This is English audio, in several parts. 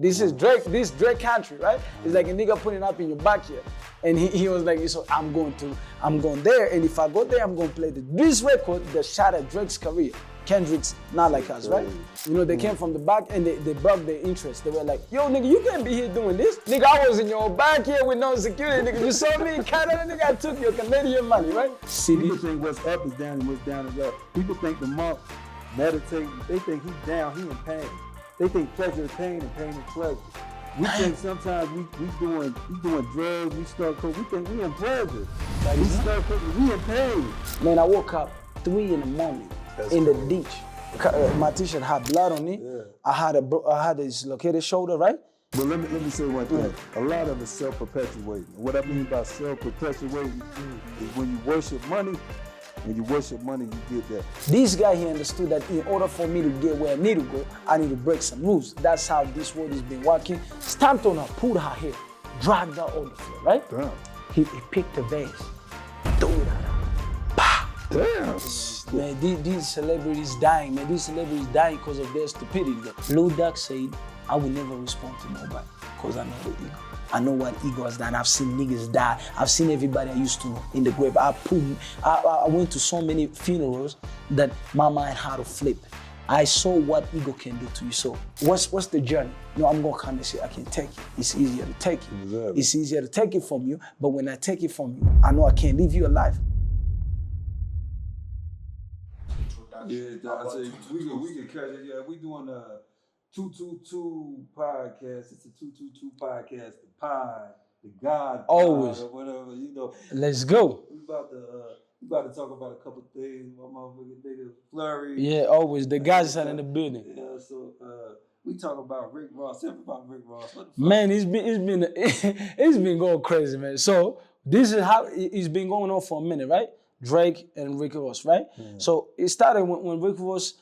This is this Drake country, right? It's like a nigga putting up in your backyard. And he was like, so I'm going there, and if I go there, I'm gonna play this record that shattered Drake's career. Kendrick's Not Like Us, right? You know, they came from the back and they broke their interest. They were like, yo, nigga, you can't be here doing this. Nigga, I was in your backyard with no security, nigga. You saw me in Canada, nigga, I took your Canadian money, right? People think what's up is down and what's down is up. People think the monk meditating, they think he's down, he in pain. They think pleasure is pain and pain is pleasure. We think sometimes we doing drugs, we start coke, we think we in pleasure. Like we start coke, we in pain. Man, I woke up 3 in the morning in the ditch. My t-shirt had blood on it. Yeah. I had a dislocated shoulder, right? But let me say one thing. A lot of it's self-perpetuating. What I mean by self-perpetuating is when you worship money. When you worship money, you get that. This guy, he understood that in order for me to get where I need to go, I need to break some rules. That's how this world has been working. Stamped on her, pulled her hair, dragged her on the floor, right? Damn. He picked the vase, threw it at her. Bah! Damn. Man, these celebrities dying, man. These celebrities dying because of their stupidity. Lil Duck said, I will never respond to nobody because I know the ego. I know what ego has done. I've seen niggas die. I've seen everybody I used to know in the grave. I went to so many funerals that my mind had to flip. I saw what ego can do to you. So what's the journey? No, I'm gonna come and say I can take it. It's easier to take it. Exactly. It's easier to take it from you, but when I take it from you, I know I can't leave you alive. Yeah, I say we can catch it. Yeah, we doing a 222 podcast. It's a 222 podcast. The pie, the God, always or whatever. You know. Let's go. We about to talk about a couple things. My motherfucking nigga Flurry. Yeah, always. The guys are in the building. Yeah, so we talk about Rick Ross. Tell me about Rick Ross. What the fuck? Man, it's been going crazy, man. So this is how it's been going on for a minute, right? Drake and Rick Ross, right? Mm. So it started when Rick Ross'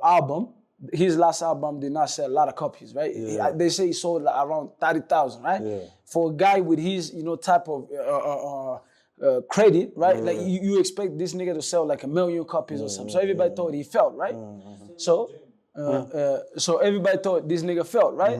album, his last album did not sell a lot of copies, right? Yeah. They say he sold like around 30,000, right? Yeah. For a guy with his, type of credit, right? Like you expect this nigga to sell like 1 million copies or something. So everybody thought he failed, right? So everybody thought this nigga failed, right?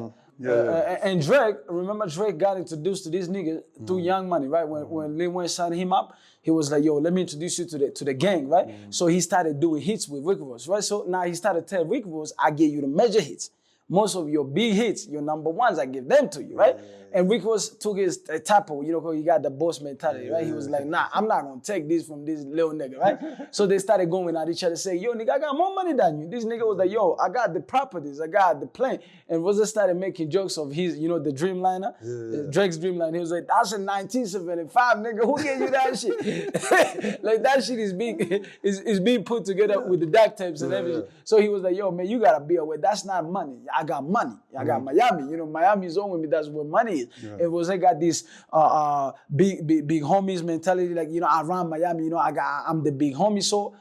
And Drake, remember Drake got introduced to this nigga through Young Money, right? When Lil Wayne signed him up, he was like, yo, let me introduce you to the gang, right? So he started doing hits with Rick Ross, right? So now he started telling Rick Ross, I give you the major hits. Most of your big hits, your number ones, I give them to you, right? And Rick Ross took his type of, he got the boss mentality, right? He was like, nah, I'm not gonna take this from this little nigga, right? So they started going at each other saying, yo, nigga, I got more money than you. This nigga was like, yo, I got the properties, I got the plane. And Rosa started making jokes of his, the Dreamliner, Drake's Dreamliner. He was like, that's in 1975, nigga, who gave you that shit? Like that shit is being put together with the duct tapes and everything. So he was like, yo, man, you gotta be aware, that's not money. I got money. I got Miami. Miami is on with me, that's where money is. It was I got this big homies mentality, like I run Miami, I'm the big homie. So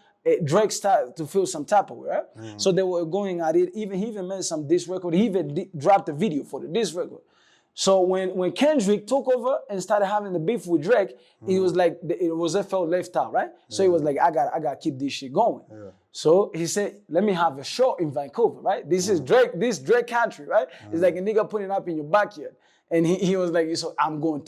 Drake started to feel some type of way, right? So they were going at it. He even made some diss record. He even dropped a video for the diss record. So when Kendrick took over and started having the beef with Drake, he was like it felt left out, right? So he was like, I got to keep this shit going. So he said, let me have a show in Vancouver, right? This is Drake country, right? It's like a nigga putting up in your backyard. And he was like, so I'm going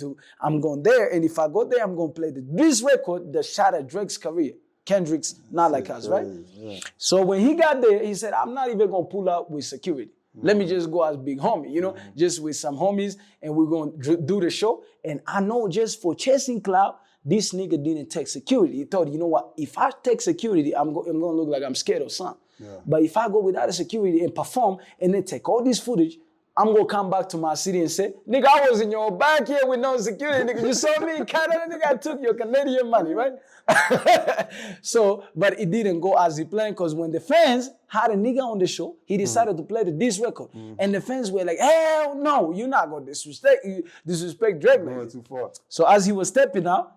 there, and if I go there, I'm going to play this record that shattered Drake's career. Kendrick's Not Like Us, right? Yeah. So when he got there, he said, I'm not even going to pull up with security. Let me just go as big homie, just with some homies, and we're going to do the show. And I know just for chasing clout, this nigga didn't take security. He thought, you know what, if I take security, I'm going to look like I'm scared of something. Yeah. But if I go without a security and perform and then take all this footage, I'm going to come back to my city and say, nigga, I was in your backyard with no security, nigga. You saw me in Canada, nigga, I took your Canadian money, right? But it didn't go as he planned, because when the fans had a nigga on the show, he decided to play this record. And the fans were like, hell no, you're not going to disrespect Drake. Going too far. So as he was stepping out,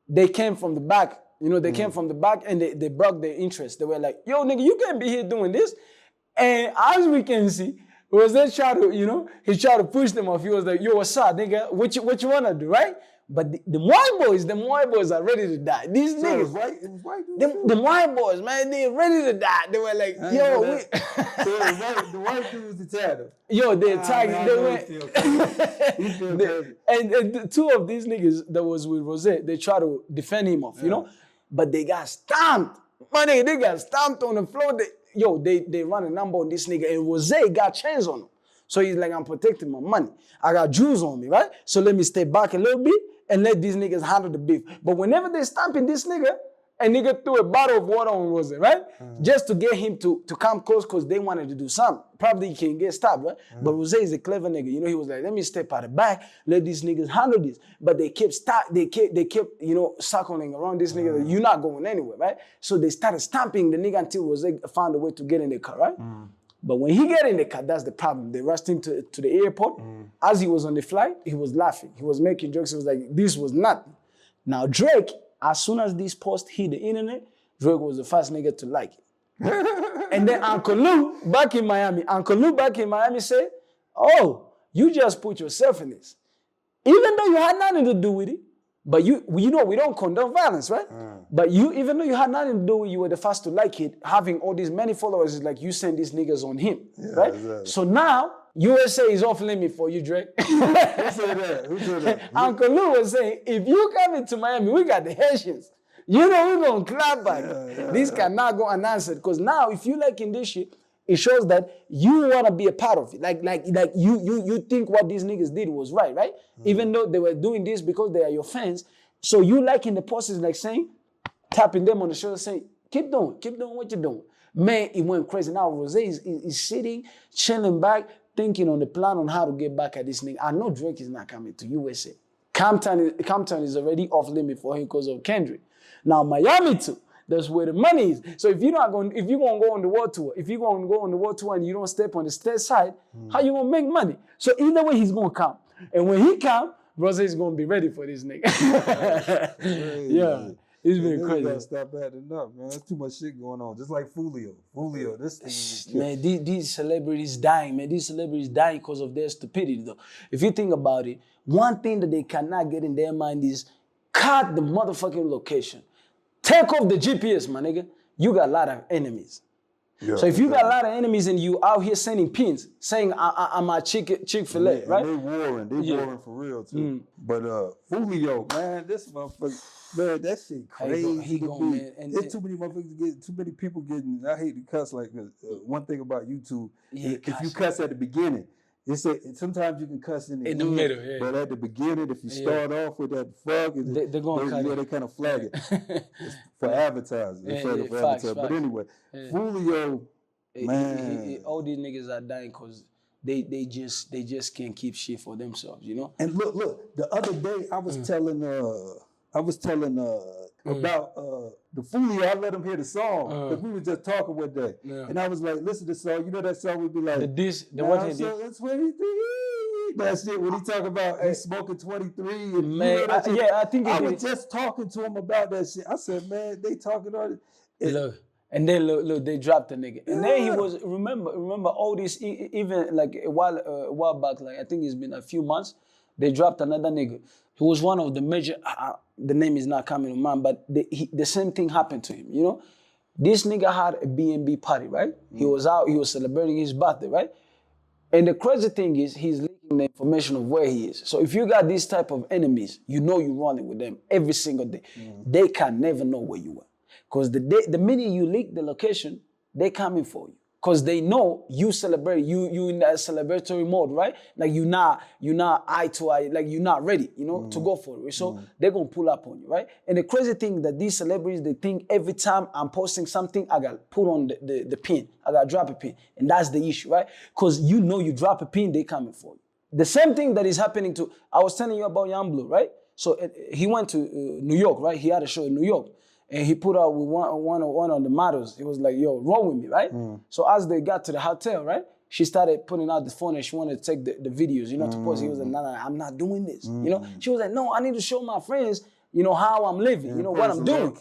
they came from the back. They came from the back and they broke their interest. They were like, yo, nigga, you can't be here doing this. And as we can see, was that try to, he tried to push them off. He was like, yo, what's up, nigga? What you want to do, right? But the white boys are ready to die. These So niggas, it was white dudes. the white boys, man, they ready to die. They were like, yo, we. So the white dudes attacked him. Yo, they attacked. Man, They went. He feel crazy. And the two of these niggas that was with Rose, they try to defend him off, you know, but they got stomped. My nigga, they got stomped on the floor. They run a number on this nigga, and Rose got chains on him. So he's like, I'm protecting my money. I got jewels on me, right? So let me stay back a little bit and let these niggas handle the beef. But whenever they stomping this nigga, a nigga threw a bottle of water on Rose, right? Just to get him to come close because they wanted to do something. Probably he can get stabbed, right? But Rose is a clever nigga. You know, he was like, let me step out the back, let these niggas handle this. But they kept, you know, circling around this nigga. That you're not going anywhere, right? So they started stomping the nigga until Rose found a way to get in the car, right? But when he got in the car, that's the problem. They rushed him to the airport. As he was on the flight, he was laughing. He was making jokes. He was like, this was nothing. Now Drake, as soon as this post hit the internet, Drake was the first nigga to like it. And then Uncle Lou back in Miami said, oh, you just put yourself in this. Even though you had nothing to do with it, but you know, we don't condone violence, right? But even though you had nothing to do with it, you were the first to like it, having all these many followers is like you send these niggas on him, right? Exactly. So now, USA is off limit for you, Drake. Who said that? Who said that? Uncle Lou was saying, if you come into Miami, we got the Haitians. You know, we're going to clap back. This cannot go unanswered. Because now, if you liking this shit, it shows that you want to be a part of it. Like you think what these niggas did was right? Even though they were doing this because they are your fans. So you liking the post is like saying, tapping them on the shoulder saying, keep doing what you're doing. Man, it went crazy. Now Rose is sitting, chilling back, thinking on the plan on how to get back at this nigga. I know Drake is not coming to USA. Compton is already off limit for him because of Kendrick. Now Miami too. That's where the money is. So if you're gonna go on the world tour, and you don't step on the state side, how you gonna make money? So either way, he's gonna come. And when he come, Rose is gonna be ready for this nigga. Yeah. It's been crazy. Gotta stop acting up, man. There's too much shit going on. Just like Fulio, this thing is man, these celebrities dying, man. These celebrities dying because of their stupidity, though. If you think about it, one thing that they cannot get in their mind is cut the motherfucking location. Take off the GPS, my nigga. You got a lot of enemies. Yeah, so if you got a lot of enemies and you out here sending pins, saying I'm a Chick-fil-A, right? They warring for real too. But Fulio, man, this motherfucker, man, that shit crazy. There's too many motherfuckers getting, too many people getting. I hate to cuss like this. One thing about YouTube, if you cuss at the beginning, it's sometimes you can cuss in the middle, but at the beginning, if you start off with that fuck, they're gonna cut it. They kind of flag it it's for advertising. Facts. But anyway, Fulio, man, all these niggas are dying because they just can't keep shit for themselves, you know. And look, the other day I was telling about the Fulio. I let him hear the song because we were just talking one day, and I was like, "Listen to the song. You know that song would be like the what he did. It's 23. That shit when he talk about he's smoking 23. And man, I think I was just talking to him about that shit. I said, man, they talking on it. Look. And then look, they dropped the nigga. And then he was remember all this even like a while back, like I think it's been a few months. They dropped another nigga. He was one of the major. The name is not coming to mind, but the same thing happened to him. You know, this nigga had a B&B party, right? He was out. He was celebrating his birthday, right? And the crazy thing is, he's leaking the information of where he is. So if you got these type of enemies, you know you're running with them every single day. They can never know where you are. Because the minute you leak the location, they're coming for you. Because they know you celebrate, you in that celebratory mode, right? Like you're not eye to eye, like you're not ready, you know, to go for it. So they're gonna pull up on you, right? And the crazy thing that these celebrities, they think every time I'm posting something, I gotta put on the pin. I gotta drop a pin. And that's the issue, right? Because you know you drop a pin, they coming for you. The same thing that is happening to, I was telling you about Young Blue, right? So he went to New York, right? He had a show in New York. And he put out with one of the models. He was like, yo, roll with me, right? So as they got to the hotel, right? She started putting out the phone and she wanted to take the videos, you know, to post. He was like, no, I'm not doing this. You know, she was like, no, I need to show my friends, you know, how I'm living, you know, what I'm doing.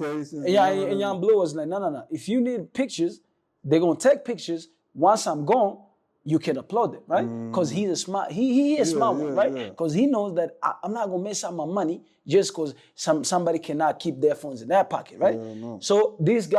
And Young Blue was like, no. If you need pictures, they're going to take pictures. Once I'm gone, you can applaud it, right? Because he's a smart, he is smart one, right? Because he knows that I'm not gonna mess up my money just because somebody cannot keep their phones in their pocket, right? So this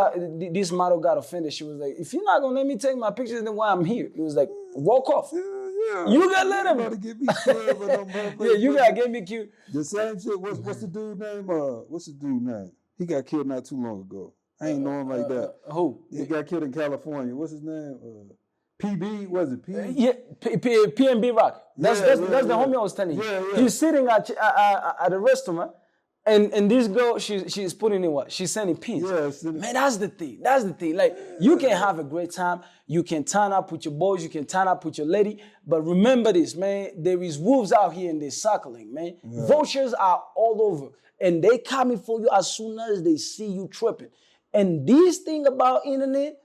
model got offended. She was like, if you're not gonna let me take my pictures, then why I'm here? He was like, walk off. You gotta let him. To get me killed, yeah, you gotta get me cute. The same shit. What's the dude name? What's the dude name? He got killed not too long ago. I ain't know him like that. Who? He got killed in California. What's his name? PB, was it PB? Yeah, PNB Rock. That's the homie I was telling you. He's sitting at a restaurant, and this girl, she's putting in what? She's sending pins. Man, that's the thing. That's the thing. Like, you can have a great time. You can turn up with your boys. You can turn up with your lady. But remember this, man. There is wolves out here and they're circling, man. Vultures are all over. And they coming for you as soon as they see you tripping. And this thing about internet,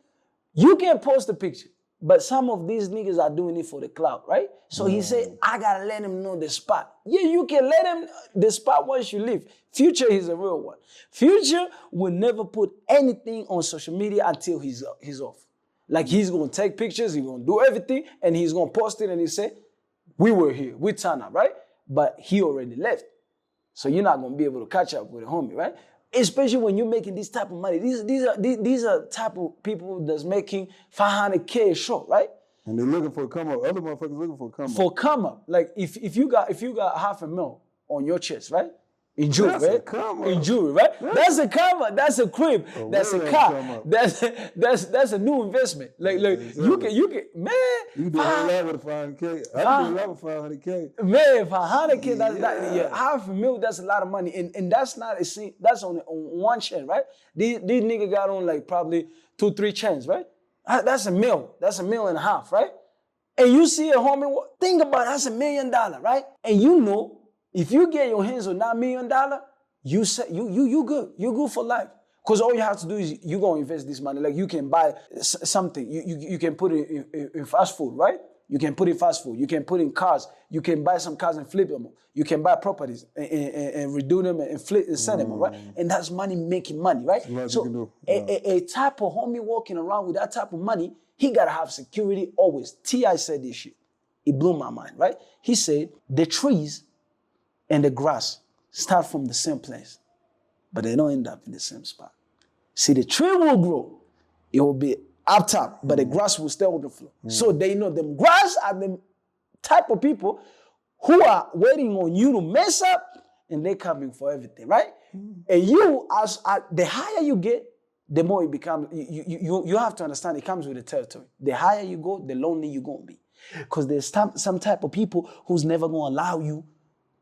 you can post a picture. But some of these niggas are doing it for the clout, right? So he said, I gotta let him know the spot. Yeah, you can let him the spot once you leave. Future is a real one. Future will never put anything on social media until he's off. Like, he's gonna take pictures, he's gonna do everything, and he's gonna post it and he say, we were here, we turned up, right? But he already left. So you're not gonna be able to catch up with a homie, right? Especially when you're making this type of money. These are type of people that's making $500K a show, right? And they're looking for a come up. Other motherfuckers looking for a come up. For come up. Like, if you got $500,000 on your chest, right? In jewelry, that's right? A come up. In jewelry, right? That's a come up. That's a crib. That's a car. That's a new investment. Like you can man. You do that with a $500K. I do that with $500K. Man, $500K. $500,000. That's a lot of money, and that's not a scene. That's on one chain, right? These niggas got on like probably 2-3 chains, right? That's $1 million. That's $1.5 million, right? And you see a homie. Think about it, that's $1 million, right? And you know, if you get your hands on that $1 million, you good. You're good for life. Because all you have to do is you go invest this money. Like, you can buy something. You can put it in fast food, right? You can put in fast food. You can put in cars. You can buy some cars and flip them. You can buy properties and redo them and flip and sell them, right? And that's money making money, right? So a type of homie walking around with that type of money, he gotta have security always. T.I. said this shit. It blew my mind, right? He said, the trees and the grass start from the same place, but they don't end up in the same spot. See, the tree will grow. It will be up top, but the grass will stay on the floor. So they know them grass are the type of people who are waiting on you to mess up, and they're coming for everything, right? And you, as the higher you get, the more it becomes, you have to understand it comes with the territory. The higher you go, the lonely you're going to be. Because there's some type of people who's never going to allow you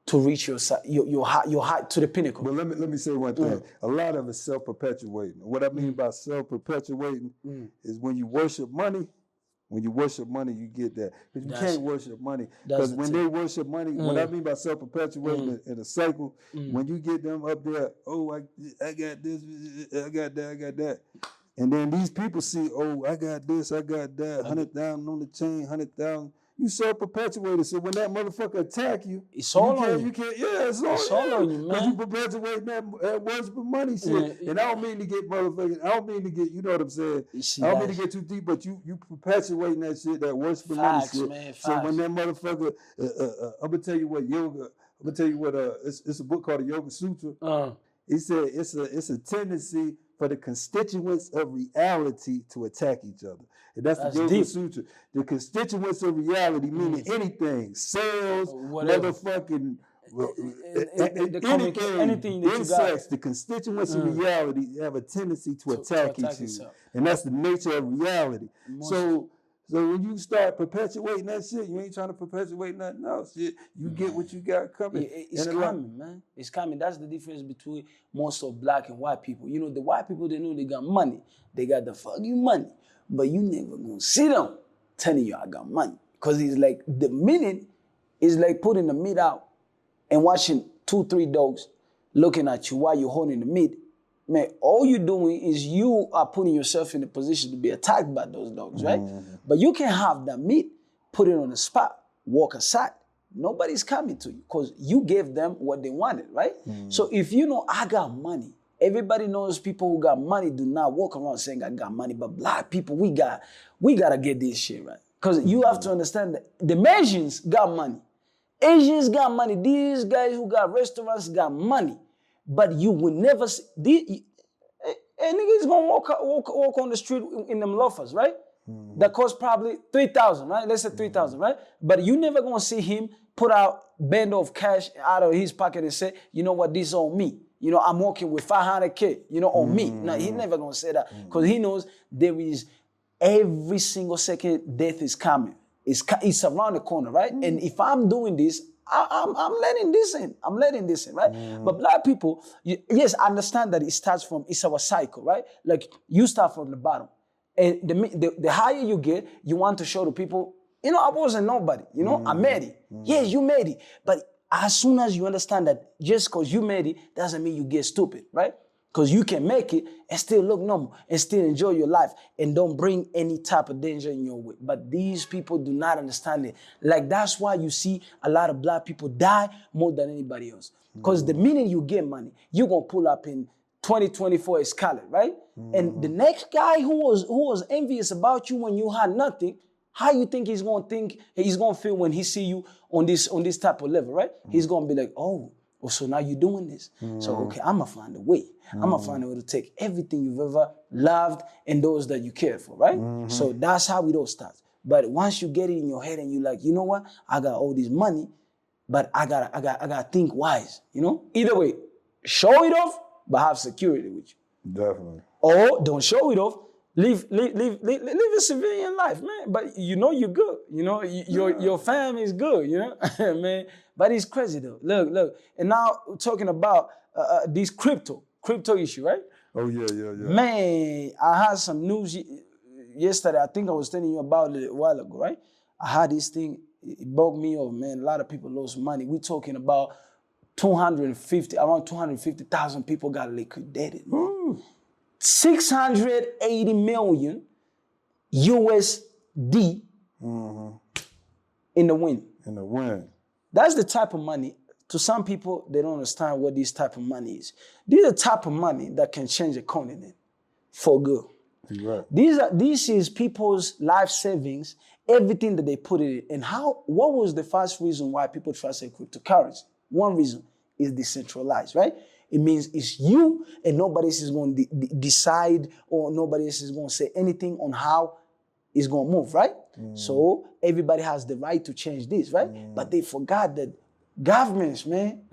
to reach your height to the pinnacle. But let me say one thing. A lot of it's self-perpetuating. What I mean by self-perpetuating is when you worship money, you get that. Because you can't worship money. Because when they worship money, what I mean by self-perpetuating in a cycle, when you get them up there, oh, I got this, I got that. And then these people see, oh, I got this, I got that, 100,000 on the chain, 100,000. You self-perpetuated, so when that motherfucker attack you, it's all on you. It's all on you, man. Because you perpetuate that worship of money shit. And I don't mean to get motherfucking, you know what I'm saying? I don't mean to get too deep, but you perpetuating that shit, that worship of money shit. Man, so when that motherfucker, I'm gonna tell you what it's a book called the Yoga Sutra. He said it's a tendency for the constituents of reality to attack each other. And that's the Yoga Sutra. The constituents of reality, meaning anything, cells, motherfucking, anything that insects, the constituents of reality have a tendency to attack each other. And that's the nature of reality. So when you start perpetuating that shit, you ain't trying to perpetuate nothing else. You get what you got coming. It's coming, man. It's coming. That's the difference between most of black and white people. You know, the white people, they know they got money. They got the fucking money. But you never gonna sit down telling you I got money. Because it's like the minute is like putting the meat out and watching 2-3 dogs looking at you while you're holding the meat. Man, all you're doing is you are putting yourself in a position to be attacked by those dogs, right? But you can have that meat, put it on the spot, walk aside. Nobody's coming to you because you gave them what they wanted, right? So if you know I got money, everybody knows people who got money do not walk around saying I got money, but black people, we gotta get this shit right. Because you have to understand that the Asians got money. Asians got money. These guys who got restaurants got money. But you will never see, a nigga is gonna walk on the street in them loafers, right? That cost probably 3,000, right? Let's say 3,000, right? But you never gonna see him put out band of cash out of his pocket and say, you know what, this on me. You know, I'm walking with 500K, you know, on me. No, he never gonna say that because he knows there is every single second death is coming. It's around the corner, right? And if I'm doing this, I'm letting this in. I'm letting this in, right? But black people, yes, I understand that it starts from, it's our cycle, right? Like you start from the bottom. And the higher you get, you want to show the people, you know, I wasn't nobody, you know, I made it. Yes, you made it. But as soon as you understand that just because you made it, doesn't mean you get stupid, right? Because you can make it and still look normal and still enjoy your life and don't bring any type of danger in your way. But these people do not understand it. Like, that's why you see a lot of black people die more than anybody else. Because the minute you get money, you're going to pull up in 2024 Scarlet, right? And the next guy who was envious about you when you had nothing, how you think he's gonna feel when he see you on this type of level, right? He's gonna be like, oh, so now you're doing this. So okay, I'm gonna find a way. I'm gonna find a way to take everything you've ever loved and those that you care for, right? So that's how it all starts. But once you get it in your head and you're like, you know what? I got all this money, but I gotta think wise, you know? Either way, show it off, but have security with you. Definitely. Or don't show it off. Live a civilian life, man. But you know you're good. You know your family is good. You know, man. But it's crazy though. Look. And now we're talking about this crypto issue, right? Oh yeah. Man, I had some news yesterday. I think I was telling you about it a while ago, right? I had this thing. It broke me off, man. A lot of people lost money. We're talking about around 250,000 people got liquidated. 680 million USD in the wind. In the wind. That's the type of money. To some people, they don't understand what this type of money is. These are the type of money that can change a continent for good. Right. This is people's life savings, everything that they put in. And what was the first reason why people trusted cryptocurrency? One reason is decentralized, right? It means it's you and nobody else is going to decide or nobody else is going to say anything on how it's going to move, right? So everybody has the right to change this, right? But they forgot that governments, man,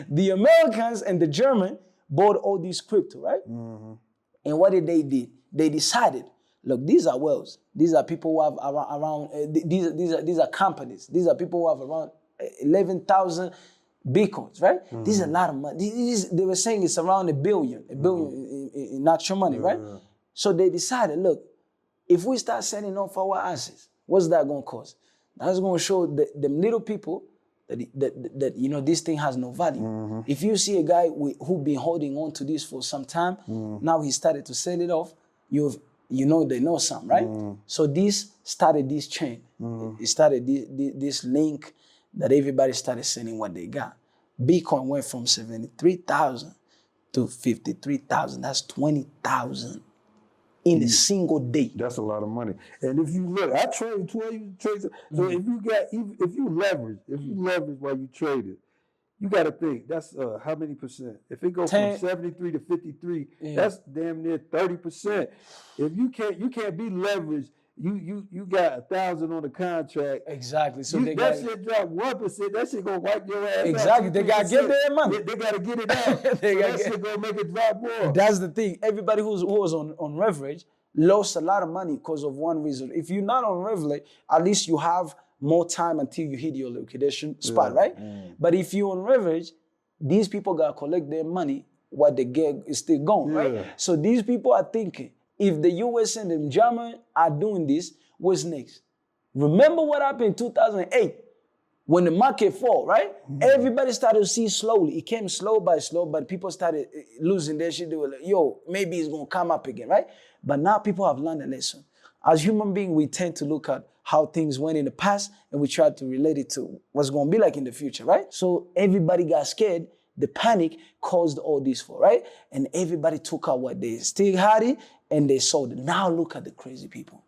the Americans and the Germans bought all this crypto, right? And what did they do? They decided, look, these are wells. These are people who have around these are companies. These are people who have around 11,000 Bitcoins, right? This is a lot of money. They were saying it's around $1 billion in actual money, right? So they decided, look, if we start selling off our assets, what's that going to cost? That's going to show them little people that you know this thing has no value. If you see a guy who been holding on to this for some time, now he started to sell it off, you know they know some, right? So this started this chain. It started this link that everybody started selling what they got. Bitcoin went from 73,000 to 53,000. That's 20,000 in a single day. That's a lot of money. And if you look, I trade too. So if you leverage while you trade it, you got to think that's how many percent? If it goes from 73 to 53, that's damn near 30%. If you can't be leveraged. You got 1,000 on the contract. Exactly. So shit drop 1%. That shit gonna wipe your ass. Exactly. Out. They gotta get their money. They gotta get it out. That shit gonna make it drop more. That's the thing. Everybody who was on leverage lost a lot of money because of one reason. If you're not on leverage, at least you have more time until you hit your liquidation spot, right? But if you're on leverage, these people gotta collect their money. What they get is still gone, right? So these people are thinking, if the US and the German are doing this, what's next? Remember what happened in 2008 when the market fall, right? Everybody started to see slowly. It came slow by slow, but people started losing their shit. They were like, yo, maybe it's going to come up again, right? But now people have learned a lesson. As human beings, we tend to look at how things went in the past and we try to relate it to what's going to be like in the future, right? So everybody got scared. The panic caused all this for, right? And everybody took out what they still had it and they sold it. Now look at the crazy people.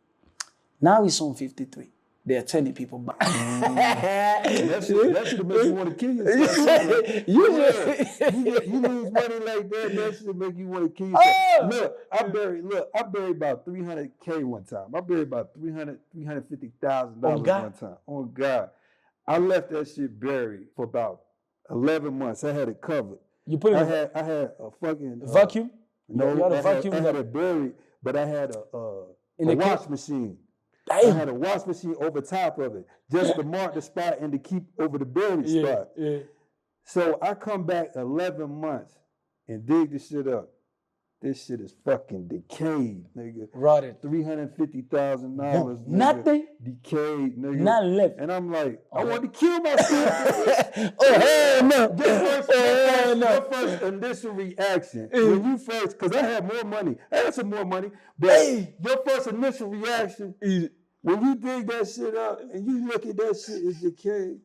Now he's on 53. They're telling people, but That should make you want to kill yourself. You lose money like that, that should make you want to kill yourself. Look, I buried about $300K one time. I buried about $350,000 one time. Oh God. I left that shit buried for about 11 months. I had it covered. You put it I had a fucking vacuum? No, you had a vacuum? I had it buried, but I had a wash machine. Damn. I had a wash machine over top of it, just to mark the spot and to keep over the buried spot. Yeah. So I come back 11 months and dig this shit up. This shit is fucking decayed, nigga. Rotted. $350,000. Nothing? Decayed, nigga. Not left. And I'm like, I want to kill myself. No. Your first initial reaction, when you first, because I had more money. I had some more money. But your first initial reaction, when you dig that shit up and you look at that shit as decayed,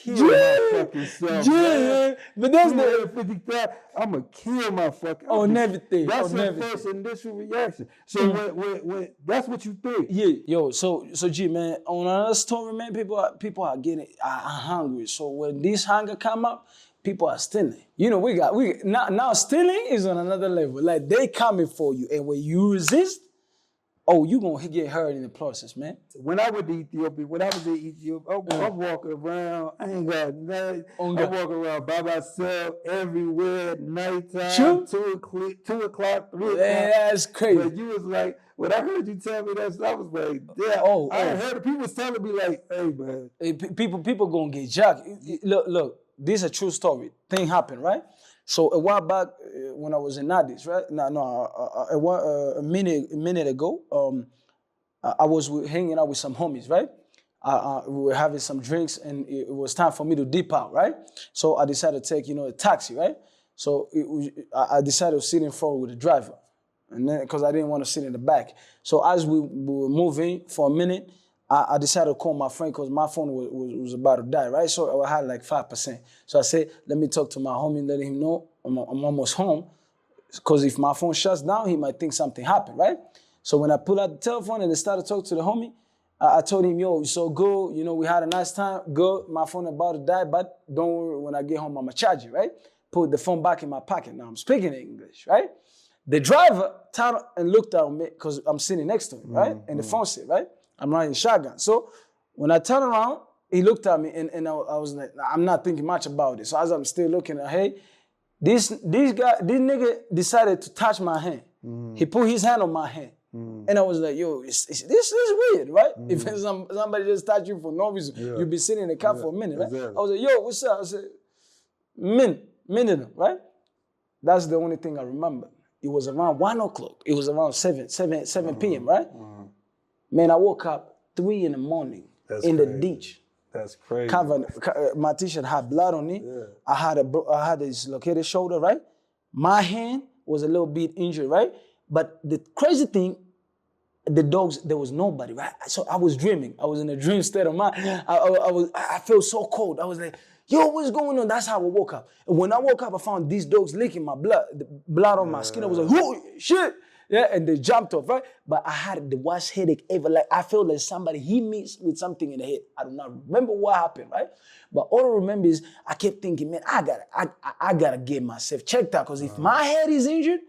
kill my fucking self. Yeah, but that's the I'm gonna kill my fucking on everything. That's your first initial reaction. So when that's what you think. Yeah, yo. So G, man, on another story, man, people are getting hungry. So when this hunger come up, people are stealing. You know, we now stealing is on another level. Like they coming for you, and when you resist, oh, you gonna get hurt in the process, man. When I was in Ethiopia, I walk around. I ain't got nothing. I walk around by myself everywhere, nighttime, 2 o'clock, 3 o'clock. That's crazy. But you was like, when I heard you tell me that, I was like, yeah. I heard people was telling me like, hey, man. People gonna get jacked. Look, this is a true story. Thing happened, right? So a while back, when I was in Addis, right? A minute ago, I was hanging out with some homies, right? We were having some drinks, and it was time for me to dip out, right? So I decided to take, a taxi, right? So I decided to sit in front with the driver, and then because I didn't want to sit in the back. So as we were moving for a minute, I decided to call my friend because my phone was about to die, right? So I had like 5%. So I said, let me talk to my homie, let him know I'm almost home. Because if my phone shuts down, he might think something happened, right? So when I pulled out the telephone and I started to talk to the homie, I told him, yo, so good, we had a nice time, good. My phone about to die, but don't worry, when I get home, I'm going to charge it, right? Put the phone back in my pocket. Now I'm speaking English, right? The driver turned and looked at me because I'm sitting next to him, right? In the front seat, right? I'm riding shotgun. So when I turned around, he looked at me and I was like, I'm not thinking much about it. So as I'm still looking at, hey, this nigga decided to touch my hand. He put his hand on my hand. And I was like, yo, this is weird, right? If somebody just touch you for no reason, you've been sitting in the car for a minute, right? Exactly. I was like, yo, what's up? I said, minute, right? That's the only thing I remember. It was around 1 o'clock. It was around 7 p.m., right? Man, I woke up 3 in the morning in the ditch. That's crazy. My t-shirt had blood on it. Yeah. I had a dislocated shoulder, right? My hand was a little bit injured, right? But the crazy thing, the dogs, there was nobody, right? So I was dreaming. I was in a dream state of mind. I felt so cold. I was like, yo, what's going on? That's how I woke up. And when I woke up, I found these dogs licking my blood, the blood on my skin. I was like, holy shit. Yeah, and they jumped off, right? But I had the worst headache ever. Like, I felt like somebody hit me with something in the head. I do not remember what happened, right? But all I remember is I kept thinking, man, I gotta get myself checked out. Because if my head is injured,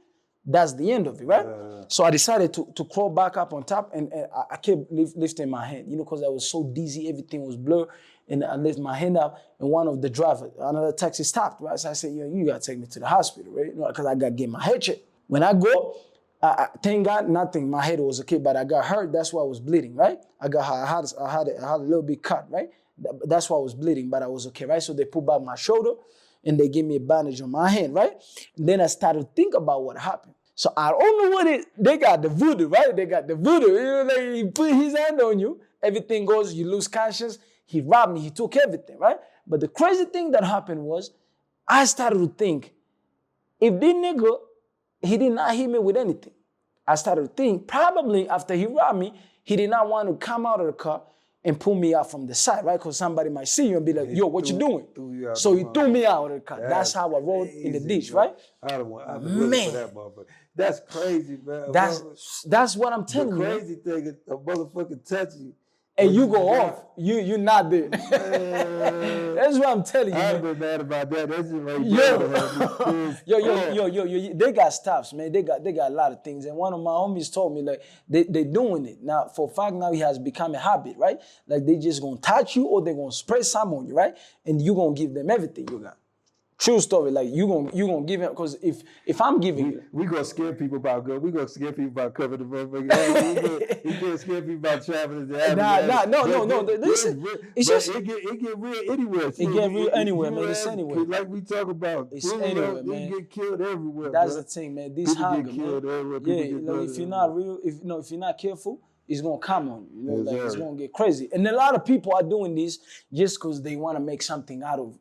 that's the end of it, right? So I decided to crawl back up on top, and I kept lifting my hand, because I was so dizzy, everything was blurred. And I lifted my hand up, and one of the drivers, another taxi stopped, right? So I said, you gotta take me to the hospital, right? Because I gotta get my head checked. When I go, thank God, nothing. My head was okay, but I got hurt. That's why I was bleeding, right? I had a little bit cut, right? That's why I was bleeding, but I was okay, right? So they put back my shoulder, and they gave me a bandage on my hand, right? And then I started to think about what happened. So I don't know they got the voodoo, right? They got the voodoo. Like he put his hand on you, everything goes, you lose conscience. He robbed me, he took everything, right? But the crazy thing that happened was, I started to think, if this nigga, he did not hit me with anything. I started to think, probably after he robbed me, he did not want to come out of the car and pull me out from the side, right? Because somebody might see you and be like, yo, what you doing? So he threw me out of the car. That's how I rolled in the ditch, right? I don't want to look for that motherfucker. That's crazy, man. That's what I'm telling you. The crazy thing is a motherfucker touch you. And you go off. You're not there. That's what I'm telling you. I ain't been mad about that. That's just right there. Yo, they got stops, man. They got a lot of things. And one of my homies told me, like, they doing it. Now, for a fact, now it has become a habit, right? Like, they just gonna touch you or they gonna spray some on you, right? And you gonna give them everything you got. True story, like you gonna give him, because if I'm giving you, we gonna scare people about good. We gonna scare people about covering the motherfucker. We can't scare people about traveling. No. Listen, it's just it get real anywhere. It get real anywhere, man. It's anywhere. Like we talk about, it's anywhere, man. They get killed everywhere. That's bro. The thing, man. This hunger, get killed man. Everywhere. Like if you're not real, if you're not careful, it's gonna come on you. Like it's gonna get crazy. And a lot of people are doing this just because they want to make something out of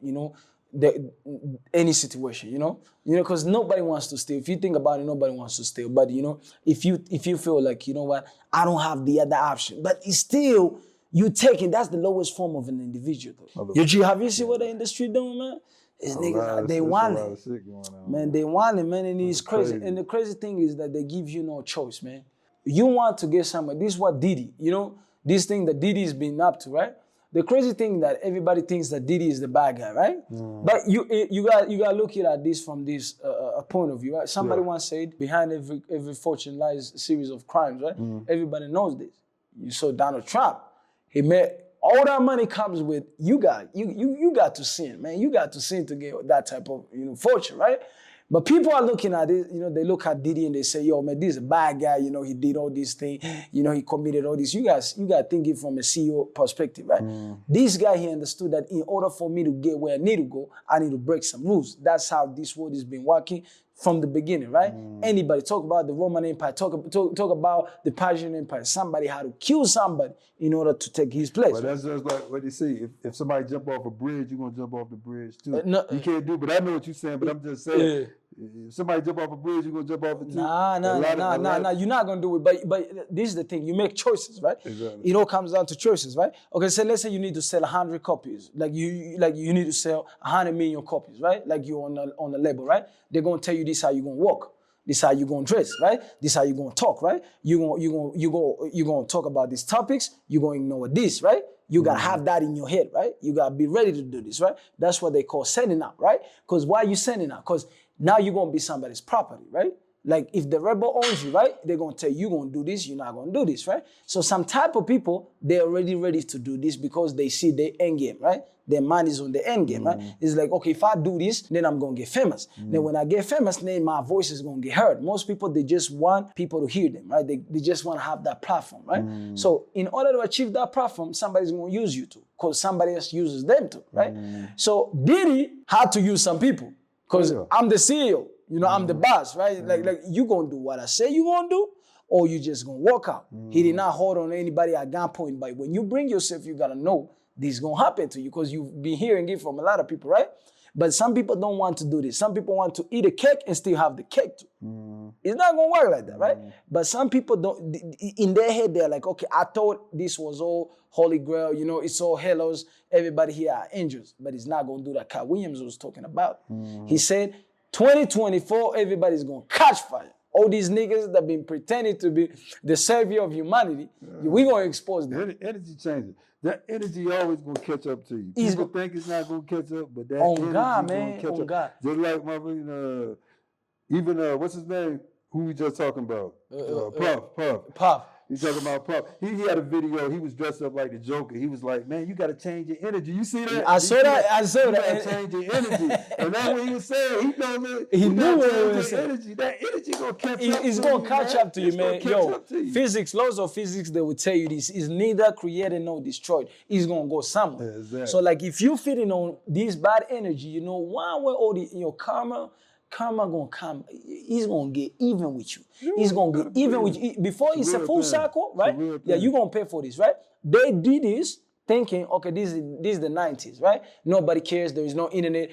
any situation, because nobody wants to steal. If you think about it, nobody wants to steal. But if you feel like, you know what, I don't have the other option, but it's still you taking. That's the lowest form of an individual, though. Have you seen what the industry doing, man? It's niggas, they want it, man. They want it, man, and it's crazy. And the crazy thing is that they give you no choice, man. You want to get somebody. This is what Diddy, this thing that Diddy's been up to, right? The crazy thing that everybody thinks that Diddy is the bad guy, right? But you got to look at this from this point of view, right? Somebody once said, behind every fortune lies a series of crimes, right? Everybody knows this. You saw Donald Trump. He made all that money comes with you got to sin, man. You got to sin to get that type of fortune, right? But people are looking at it, they look at Diddy and they say, yo, man, this is a bad guy, he did all these things, he committed all this. You got to think it from a CEO perspective, right? This guy, he understood that in order for me to get where I need to go, I need to break some rules. That's how this world has been working from the beginning, right? Anybody talk about the Roman Empire, talk about the Persian Empire. Somebody had to kill somebody in order to take his place. Well, that's just like what they say. If somebody jump off a bridge, you're going to jump off the bridge too. You can't do, but I know what you're saying, but I'm just saying. If somebody jump off a bridge, you're going to jump off it too. Nah. You're not going to do it. But this is the thing. You make choices, right? Exactly. It all comes down to choices, right? Okay, so let's say you need to sell 100 copies. Like you need to sell 100 million copies, right? Like you're on the label, right? They're going to tell you this how you're going to walk. This how you're going to dress, right? This how you're going to talk, right? You're going to talk about these topics. You're going to ignore this, right? You got to have that in your head, right? You got to be ready to do this, right? That's what they call sending out, right? Because why are you sending out? Because now you're going to be somebody's property, right? Like if the rebel owns you, right? They're going to tell you, you're going to do this, you're not going to do this, right? So some type of people, they're already ready to do this because they see their end game, right? Their mind is on the end game, right? It's like, okay, if I do this, then I'm going to get famous. Then when I get famous, then my voice is going to get heard. Most people, they just want people to hear them, right? They just want to have that platform, right? So in order to achieve that platform, somebody's going to use you too, because somebody else uses them too, right? So Diddy had to use some people, because I'm the CEO. I'm the boss, right? Like you gonna do what I say you gonna do, or you just gonna walk out. He did not hold on anybody at gunpoint. But when you bring yourself, you gotta know this is gonna happen to you, because you've been hearing it from a lot of people, right? But some people don't want to do this. Some people want to eat a cake and still have the cake too. It's not gonna work like that, right? But some people don't. In their head, they're like, okay, I thought this was all Holy Grail. It's all hellos. Everybody here are angels, but it's not gonna do that. Cat Williams was talking about. He said, 2024, everybody's gonna catch fire. All these niggas that been pretending to be the savior of humanity, we gonna expose them. Energy changes. That energy always gonna catch up to you. People think it's not gonna catch up, but that energy gonna catch up. God. Just like motherfucking, even what's his name? Who we just talking about? Puff. He's talking about Puff. He had a video. He was dressed up like the Joker. He was like, man, you got to change your energy. You see that? I saw that. You got to change your energy. And that's what he was saying. He knew what he was saying. Energy. That energy going to catch up to you. It's going to catch up to you, man. Yo, physics, laws of physics, they will tell you this is neither created nor destroyed. It's going to go somewhere. Yeah, exactly. So like if you're feeding on this bad energy, one way or your karma gonna come. He's gonna get even with you. He's gonna get even with you. Before it's a full cycle, right? Yeah, you're gonna pay for this, right? They did this thinking, okay, this is the 90s, right? Nobody cares. There is no internet.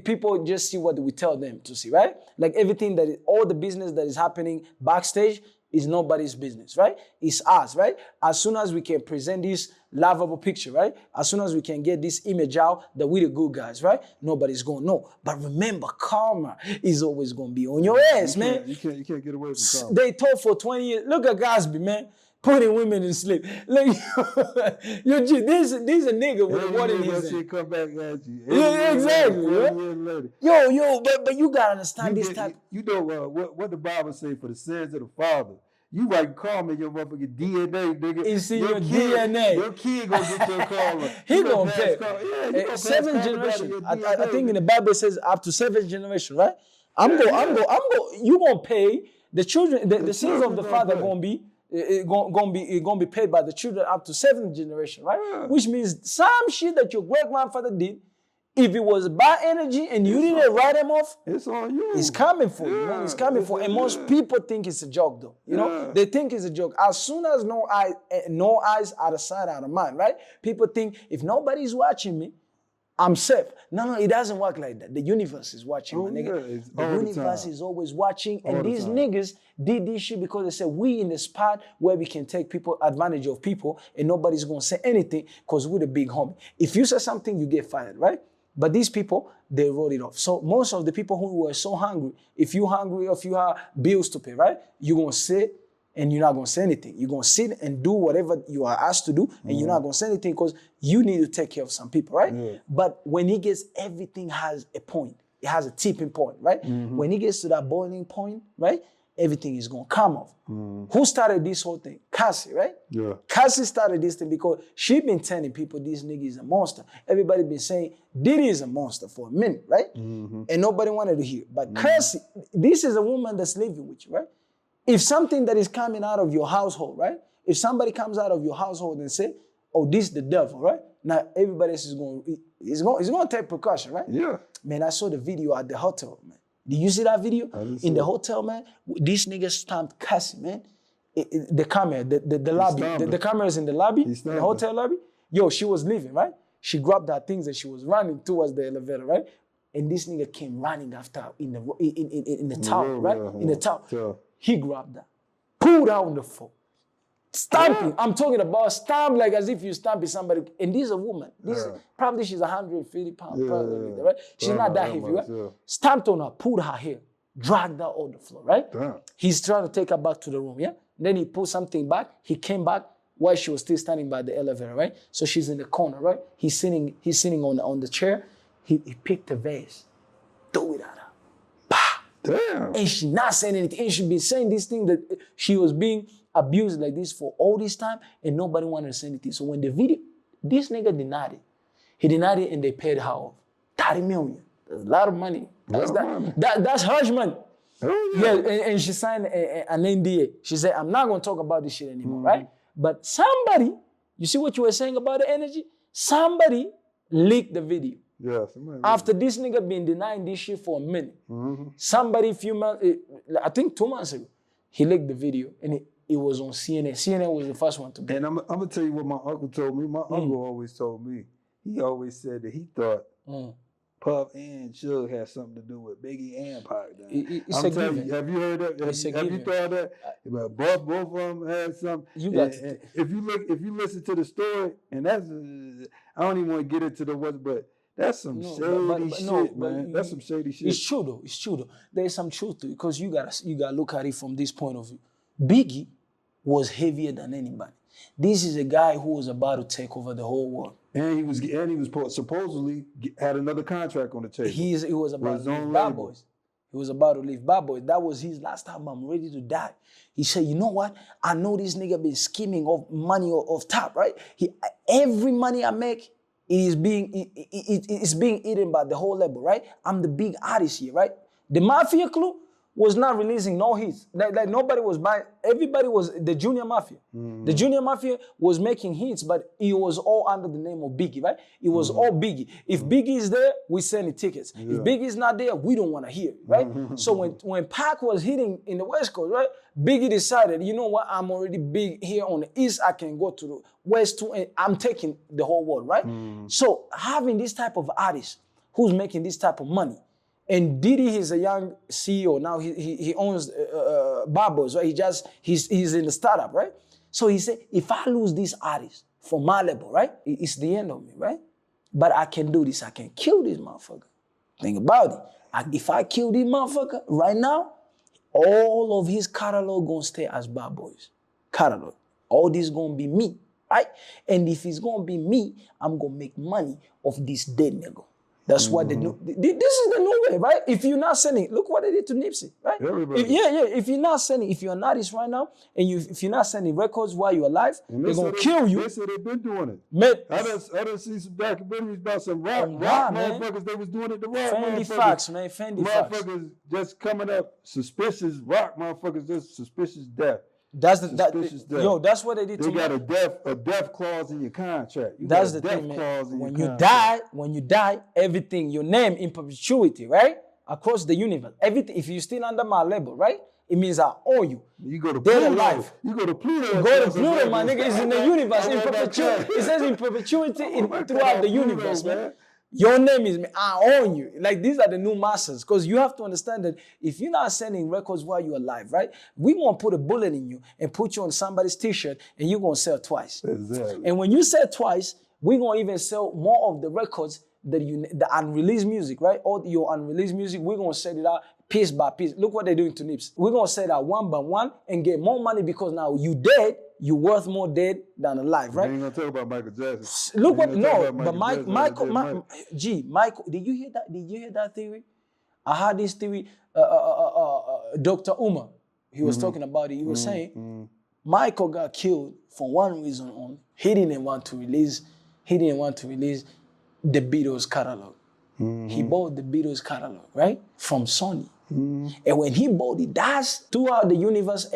People just see what we tell them to see, right? Like everything all the business that is happening backstage, It's nobody's business, right? It's us, right? As soon as we can present this lovable picture, right? As soon as we can get this image out that we the good guys, right? Nobody's gonna know. But remember, karma is always gonna be on your ass, man. You can't get away from karma. They told for 20 years. Look at Cosby, man. Putting women in sleep. Look, this a nigga with a what in his hand. Come back at you. Yeah, exactly. Right? Yo, but you gotta understand this type. You know what the Bible say for the sins of the father. You write karma in your motherfucking DNA, nigga. It's in your DNA. Your kid gonna get your karma. He gonna pay. Yeah, seventh generation. I think in the Bible it says up to 7th generation, right? I'm go. You gonna pay the children. The sins of the father gonna be. It's gonna be paid by the children up to 7th generation, right? Yeah. Which means some shit that your great grandfather did, if it was bad energy and you didn't write them off, it's on you. It's coming for you, man. It's coming for you. And most people think it's a joke, though. You know, they think it's a joke. As soon as no eyes out of sight, out of mind, right? People think if nobody's watching me, I'm safe. No, it doesn't work like that. The universe is watching, my nigga. The universe is always watching. And these niggas did this shit because they said we in the spot where we can take advantage of people and nobody's gonna say anything because we're the big homie. If you say something, you get fired, right? But these people, they wrote it off. So most of the people who were so hungry, if you're hungry or if you have bills to pay, right? You're gonna sit and you're not gonna say anything. You're gonna sit and do whatever you are asked to do, and you're not gonna say anything because you need to take care of some people, right? Yeah. But when he gets, everything has a point. It has a tipping point, right? When he gets to that boiling point, right? Everything is gonna come off. Who started this whole thing? Cassie, right? Yeah. Cassie started this thing because she been telling people this nigga is a monster. Everybody been saying Diddy is a monster for a minute, right? And nobody wanted to hear. But Cassie, this is a woman that's living with you, right? If something that is coming out of your household, right? If somebody comes out of your household and say, "Oh, this is the devil," right? Now everybody else is going to take precaution, right? Yeah. Man, I saw the video at the hotel, man. Did you see that video? In the hotel, man, this nigga stamped Cassie, man. The camera, the lobby, the cameras in the lobby, the hotel lobby. Yo, she was leaving, right? She grabbed her things and she was running towards the elevator, right? And this nigga came running after her in the towel, right? In the towel. Yeah. He grabbed her, pulled her on the floor, stamping. I'm talking about stamp like as if you stamping somebody. And this is a woman. Probably she's 150 pounds, probably, right? She's not that heavy, right? Stamped on her, pulled her hair, dragged her on the floor, right? He's trying to take her back to the room, yeah? Then he pulled something back. He came back while she was still standing by the elevator, right? So she's in the corner, right? He's sitting on the chair. He picked a vase, threw it at her. Damn. And she not saying anything. And she been saying this thing that she was being abused like this for all this time and nobody wanted to say anything. So when the video, this nigga denied it. He denied it and they paid her off. 30 million. That's a lot of money. That's hush money. Oh, yeah. And she signed an NDA. She said, I'm not going to talk about this shit anymore, right? But somebody, you see what you were saying about the energy? Somebody leaked the video. Yeah, after this nigga been denying this shit for a minute, somebody few months, I think 2 months ago, he leaked the video and it was on CNN. CNN was the first one to be. And I'm gonna tell you what my uncle told me. My uncle always told me. He always said that he thought Puff and Suge had something to do with Biggie and Pac. I'm telling you, have you heard that? Have you thought that? Both of them had something. If you listen to the story, and that's I don't even want to get into the what, but. That's some shady shit, man. That's some shady shit. It's true though. There is some truth to it because you gotta look at it from this point of view. Biggie was heavier than anybody. This is a guy who was about to take over the whole world. And he was supposedly had another contract on the table. He was about to leave Bad Boys. He was about to leave Bad Boys. That was his last album. I'm ready to die. He said, you know what? I know this nigga been scheming of money off top, right? Every money I make. It's being eaten by the whole label, right? I'm the big artist here, right? The Mafia crew was not releasing no hits. Like nobody was buying. Everybody was the Junior Mafia. The Junior Mafia was making hits, but it was all under the name of Biggie, right? It was all Biggie. If Biggie is there, we send tickets. If Biggie is not there, we don't want to hear it, right? So when Pac was hitting in the West Coast, right? Biggie decided, you know what? I'm already big here on the East. I can go to the West too, and I'm taking the whole world, right? So having this type of artist who's making this type of money, And Diddy is a young CEO now. He owns Barbers, right? He's in the startup, right? So he said, if I lose this artist for my label, right, it's the end of me, right? But I can do this. I can kill this motherfucker. Think about it. If I kill this motherfucker right now, all of his catalog gonna stay as Bad Boys catalog. All this gonna be me, right? And if it's gonna be me, I'm gonna make money off this dead nigga. That's what they do. This is the new way, right? If you're not selling, look what they did to Nipsey, right? If you're not selling, if you're an artist right now, and if you're not selling records while you're alive, they're gonna kill you. They said they've been doing it. Man, I done see some documentaries about some rock motherfuckers. They was doing it to rock Fendi motherfuckers. facts, man. Fendi facts. Motherfuckers just coming up suspicious. Rock motherfuckers just suspicious death. That's death. That's what they did to me. They got a death clause in your contract. That's the thing, man. When you die, everything, your name in perpetuity, right? Across the universe. Everything, if you're still under my label, right? It means I owe you. You go to dead Pluto. alive. You go to Pluto. You go to Pluto, my nigga. It's in the universe, in perpetuity. It says in perpetuity throughout the universe, man. Your name is me. I own you. Like, these are the new masters. Because you have to understand that if you're not selling records while you're alive, right? We're going to put a bullet in you and put you on somebody's t-shirt and you're going to sell twice. Exactly. And when you sell twice, we're going to even sell more of the records that the unreleased music, right? All your unreleased music, we're going to set it out piece by piece. Look what they're doing to Nips. We're going to set it out one by one and get more money because now you dead. You're worth more dead than alive, right? We ain't gonna talk about Michael Jackson. Look what, no, but Michael, did you hear that? Did you hear that theory? I heard this theory, Dr. Umar, he was talking about it. He was saying, Michael got killed for one reason only. He didn't want to release the Beatles catalog. He bought the Beatles catalog, right? From Sony. And when he bought it, that's throughout the universe,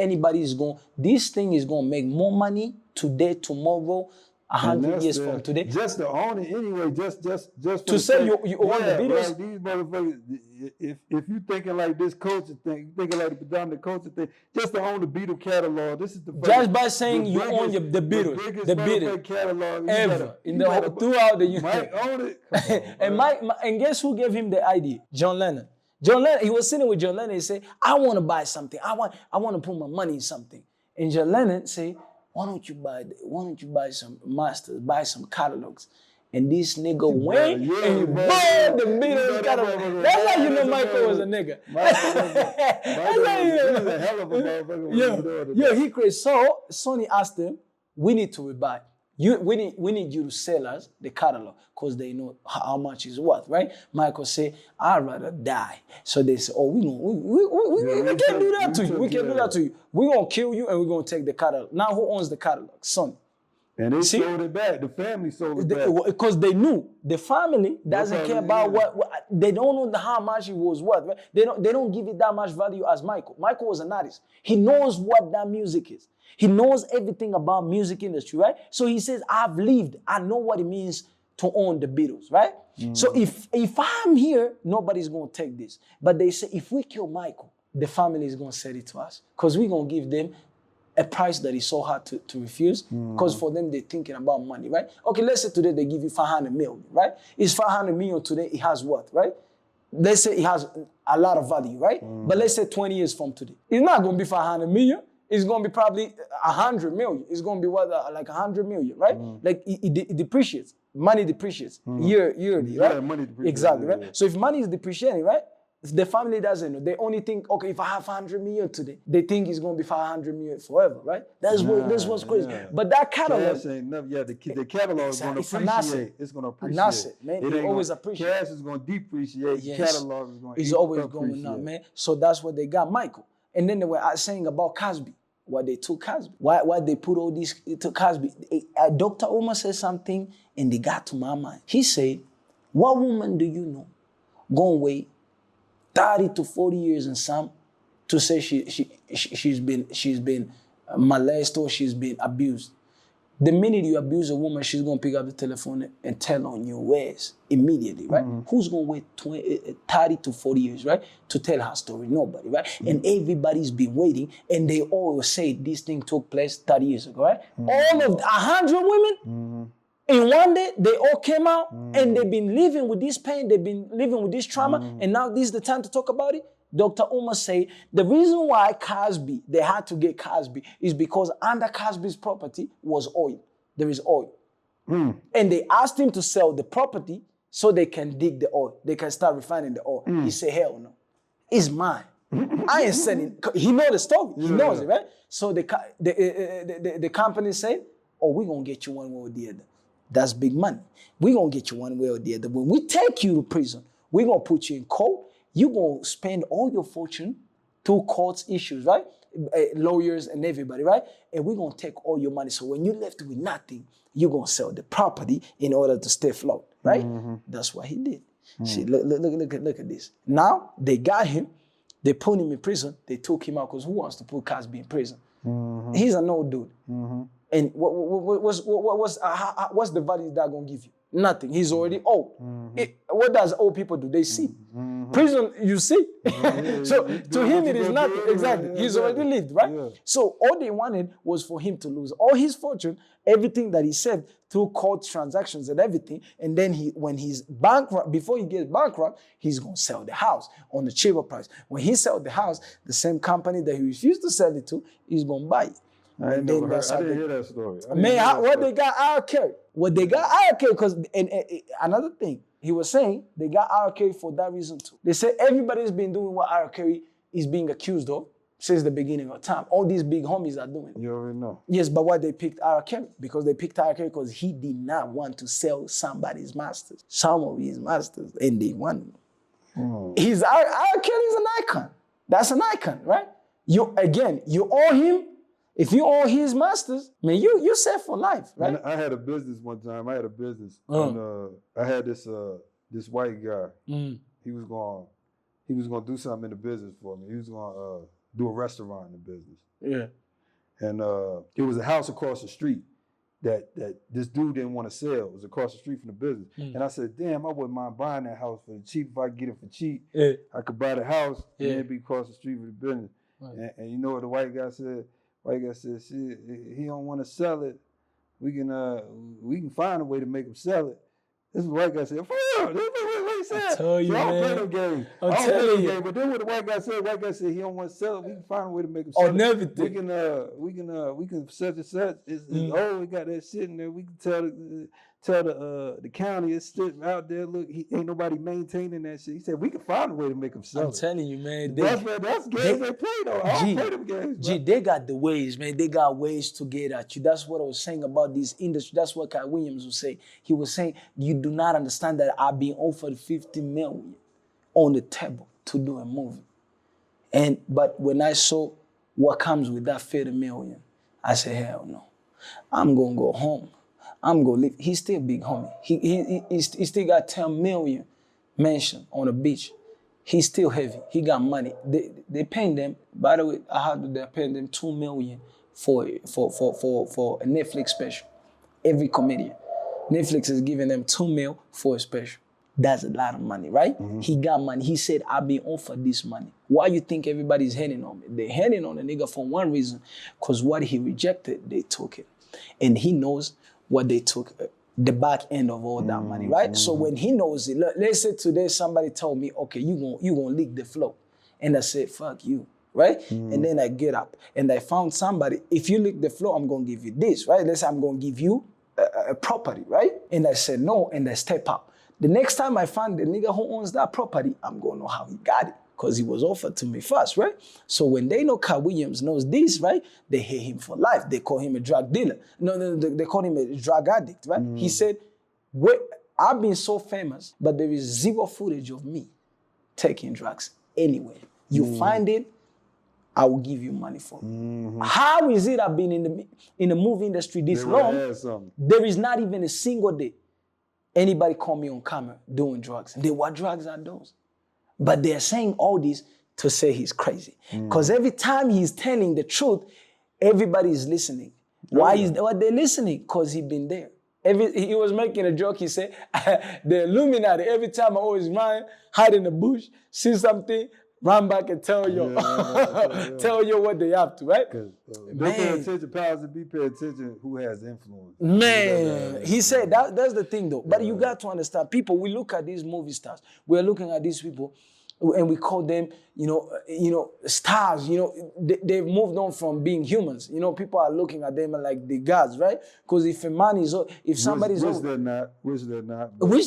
this thing is going to make more money today, tomorrow, 100 years from today. Just to own it anyway, just to say you own the Beatles. Like these motherfuckers, if you thinking like this culture thing, you thinking like the predominant culture thing, just to own the Beatles catalog, this is the just by saying you own the Beatles, the Beatles catalog ever throughout the universe. Mike own it. Come on, and guess who gave him the idea? John Lennon. John Lennon, he was sitting with John Lennon. He said, I want to buy something. I want to put my money in something. And John Lennon said, why don't you buy some masters, buy some catalogs? And this nigga went and he bought the Beatles catalog. That's how you know Michael was a nigga. That's how you know. He's a hell of a motherfucker. Yeah, he crazy. So Sony asked him, we need to rebuy. We need you to sell us the catalog because they know how much it's worth, right? Michael said, I'd rather die. So they said, we can't do that to you. We can't do that to you. We're going to kill you and we're going to take the catalog. Now who owns the catalog? Sony. And they sold it back. The family sold it back. Because they knew the family doesn't care about what they don't know how much it was worth. Right? They don't give it that much value as Michael. Michael was an artist. He knows what that music is. He knows everything about music industry, right? So he says, I've lived. I know what it means to own the Beatles, right? So if I'm here, nobody's going to take this. But they say, if we kill Michael, the family is going to sell it to us because we're going to give them a price that is so hard to refuse because for them, they're thinking about money, right? Okay, let's say today they give you 500 million, right? It's 500 million today, it has what, right? Let's say it has a lot of value, right? But let's say 20 years from today, it's not going to be 500 million. It's going to be probably 100 million. It's going to be what, like 100 million, right? Like it depreciates. Money depreciates yearly, right? Yeah, money depreciates. Exactly, right? So if money is depreciating, right? The family doesn't know. They only think, okay, if I have 500 million today, they think it's going to be 500 million forever, right? That's what's crazy. Yeah. But that catalog... Cash ain't enough. Yeah, the catalog is going to appreciate. It's going to appreciate. An asset, man. It always appreciate. Cash is going to depreciate. Yes. Catalog is going to It's always going up, man. So that's what they got Michael. And then they were saying about Cosby. Why they took Cosby. Why they put all this to Cosby. Dr. Omar said something and they got to my mind. He said, what woman do you know gonna wait 30 to 40 years and some to say she's been molested or she's been abused? The minute you abuse a woman, she's going to pick up the telephone and tell on your ways immediately, right? Who's going to wait 30 to 40 years, right, to tell her story? Nobody, right? And everybody's been waiting, and they always say this thing took place 30 years ago, right? All of 100 women In one day, they all came out and they've been living with this pain, they've been living with this trauma, and now this is the time to talk about it. Dr. Umar say the reason why Cosby, they had to get Cosby is because under Cosby's property was oil. There is oil. And they asked him to sell the property so they can dig the oil. They can start refining the oil. He said, hell no. It's mine. I ain't selling. He knows the story. He knows it, right? So the company said, oh, we're going to get you one way or the other. That's big money. We're going to get you one way or the other. When we take you to prison, we're going to put you in court. You're going to spend all your fortune through courts issues, right? Lawyers and everybody, right? And we're going to take all your money. So when you're left with nothing, you're going to sell the property in order to stay afloat, right? That's what he did. See, look at this. Now, they got him. They put him in prison. They took him out because who wants to put Cosby in prison? He's an old dude. And what's the value that going to give you? Nothing. He's already old. What does old people do? They see. Prison, you see. So to him, it is nothing. Exactly. He's already lived, right? So all they wanted was for him to lose all his fortune, everything that he saved through court transactions and everything. And then when he's bankrupt, before he gets bankrupt, he's going to sell the house on the cheaper price. When he sells the house, the same company that he refused to sell it to is going to buy it. I didn't hear that story. Man, what they got R. Kelly. What they got R. Kelly, because another thing, he was saying they got R. Kelly for that reason too. They said everybody's been doing what R. Kelly is being accused of since the beginning of time. All these big homies are doing. You already know. Yes, but why they picked R. Kelly? Because they picked R. Kelly because he did not want to sell somebody's masters. Some of his masters, and they won. R. Kelly is an icon. That's an icon, right? You owe him. If you owe his masters, man, you set for life, right? Man, I had a business one time. And I had this white guy. He was gonna do something in the business for me. He was gonna do a restaurant in the business. Yeah. And it was a house across the street that this dude didn't want to sell. It was across the street from the business. And I said, damn, I wouldn't mind buying that house for the cheap. If I could get it for cheap, I could buy the house and it'd be across the street from the business. Right. And you know what the white guy said? White guy said, shit, he don't want to sell it. We can find a way to make him sell it. This is what the white guy said. For real, this is what he said. I tell you, so I don't play man. no games. I'm telling you. But then what the white guy said he don't want to sell it. We can find a way to make him sell it. On everything. We can such and such. It's we got that shit in there. We can tell the county it's sitting out there. Look, ain't nobody maintaining that shit. He said we can find a way to make him sell it. I'm telling you, man. That's games they play though. I don't play them games. Gee, they got the ways, man. They got ways to get at you. That's what I was saying about this industry. That's what Kai Williams was saying. He was saying, you do not understand that I've been offered $50 million on the table to do a movie. But when I saw what comes with that $50 million, I said, hell no. I'm gonna go home. I'm gonna live. He's still a big homie. He still got 10 million mansion on the beach. He's still heavy. He got money. They paying them. By the way, they're paying them $2 million for a Netflix special. Every comedian, Netflix is giving them $2 million for a special. That's a lot of money, right? He got money. He said, I've been offered this money. Why you think everybody's hating on me? They're hating on the nigga for one reason, because what he rejected, they took it. And he knows what they took, the back end of all that money, right? So when he knows it, let's say today somebody told me, okay, you gonna leak the flow. And I said, fuck you, right? And then I get up and I found somebody, if you leak the flow, I'm gonna give you this, right? Let's say I'm gonna give you a property, right? And I said no, and I step out. The next time I find the nigga who owns that property, I'm gonna know how he got it, because he was offered to me first, right? So when they know Kai Williams knows this, right, they hate him for life. They call him a drug dealer. No, they call him a drug addict, right? He said, I've been so famous, but there is zero footage of me taking drugs anywhere. You find it, I will give you money for it. How is it I've been in the movie industry this long? There is not even a single day anybody call me on camera doing drugs. And what drugs are those? But they're saying all this to say he's crazy. Because every time he's telling the truth, everybody is listening. Why is they listening? Because he's been there. He was making a joke. He said, the Illuminati, every time I always run, hide in the bush, see something, run back and tell yo, tell yo what they up to, right? They pay attention, powers that be pay attention who has influence. Man, he said that's the thing though. But you got to understand, people, we look at these movie stars, we're looking at these people, and we call them, stars. They've moved on from being humans. People are looking at them like the gods, right? Because if a man is, if somebody's, which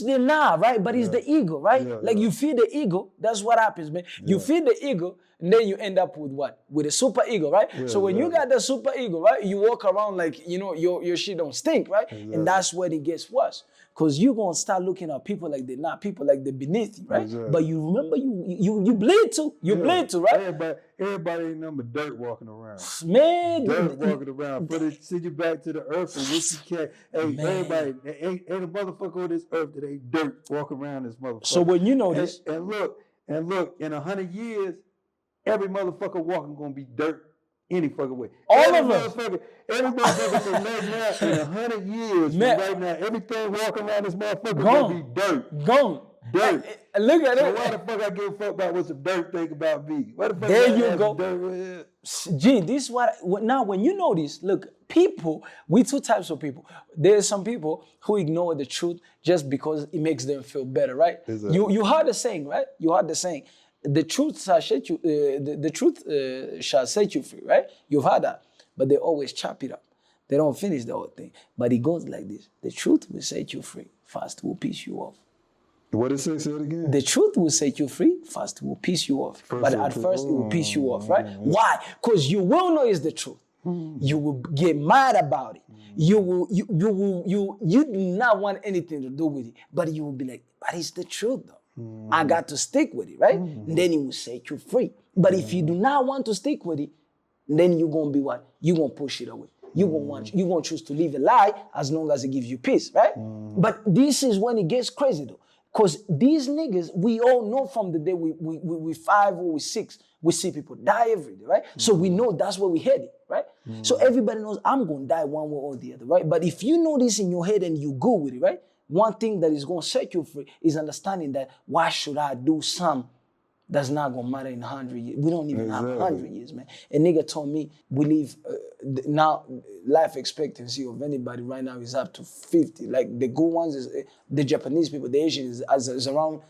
they're not, right? But it's the ego, right? You feed the ego, that's what happens, man. You feed the ego, and then you end up with what? With a super ego, right? So when you got the super ego, right, you walk around like your shit don't stink, right? And that's when it gets worse. Because you're going to start looking at people like they're not, people like they're beneath you, right? Exactly. But you remember, you bleed too. You bleed too, right? Everybody ain't nothing but dirt walking around. Man. Dirt walking around. Send you back to the earth and which you can. Hey, everybody, ain't a motherfucker on this earth that ain't dirt walking around this motherfucker. So when you know this. And look, in 100 years, every motherfucker walking going to be dirt. Any fucking way. All of us. Every motherfucker from right now in 100 years, from right now, everything walking around this motherfucker gonna be dirt. Gone. Dirt. Look at so it. Why the fuck I give a fuck about what some dirt think about me? Why the fuck there you go. Dirt? Gee, this is what now when you know this, look, people, we two types of people. There's some people who ignore the truth just because it makes them feel better, right? Exactly. You heard the saying, right? You heard the saying. The truth shall set you. The truth shall set you free, right? You've heard that, but they always chop it up. They don't finish the whole thing. But it goes like this: the truth will set you free. Fast will piss you off. What did it say? Say it again. The truth will set you free. Fast will piss you off. But at first it will piss you off, right? Why? Because you will know it's the truth. You will get mad about it. You do not want anything to do with it. But you will be like, but it's the truth though. I got to stick with it, right? And then it will set you free. But if you do not want to stick with it, then you're going to be what? You're going to push it away. You're going to choose to live a lie as long as it gives you peace, right? But this is when it gets crazy though. Because these niggas, we all know from the day we 5 or we 6, we see people die every day, right? So we know that's where we headed, right? So everybody knows I'm going to die one way or the other, right? But if you know this in your head and you go with it, right? One thing that is going to set you free is understanding that why should I do some that's not going to matter in 100 years? We don't even have 100 years, man. A nigga told me we live, now life expectancy of anybody right now is up to 50. Like the good ones, is the Japanese people, the Asians is around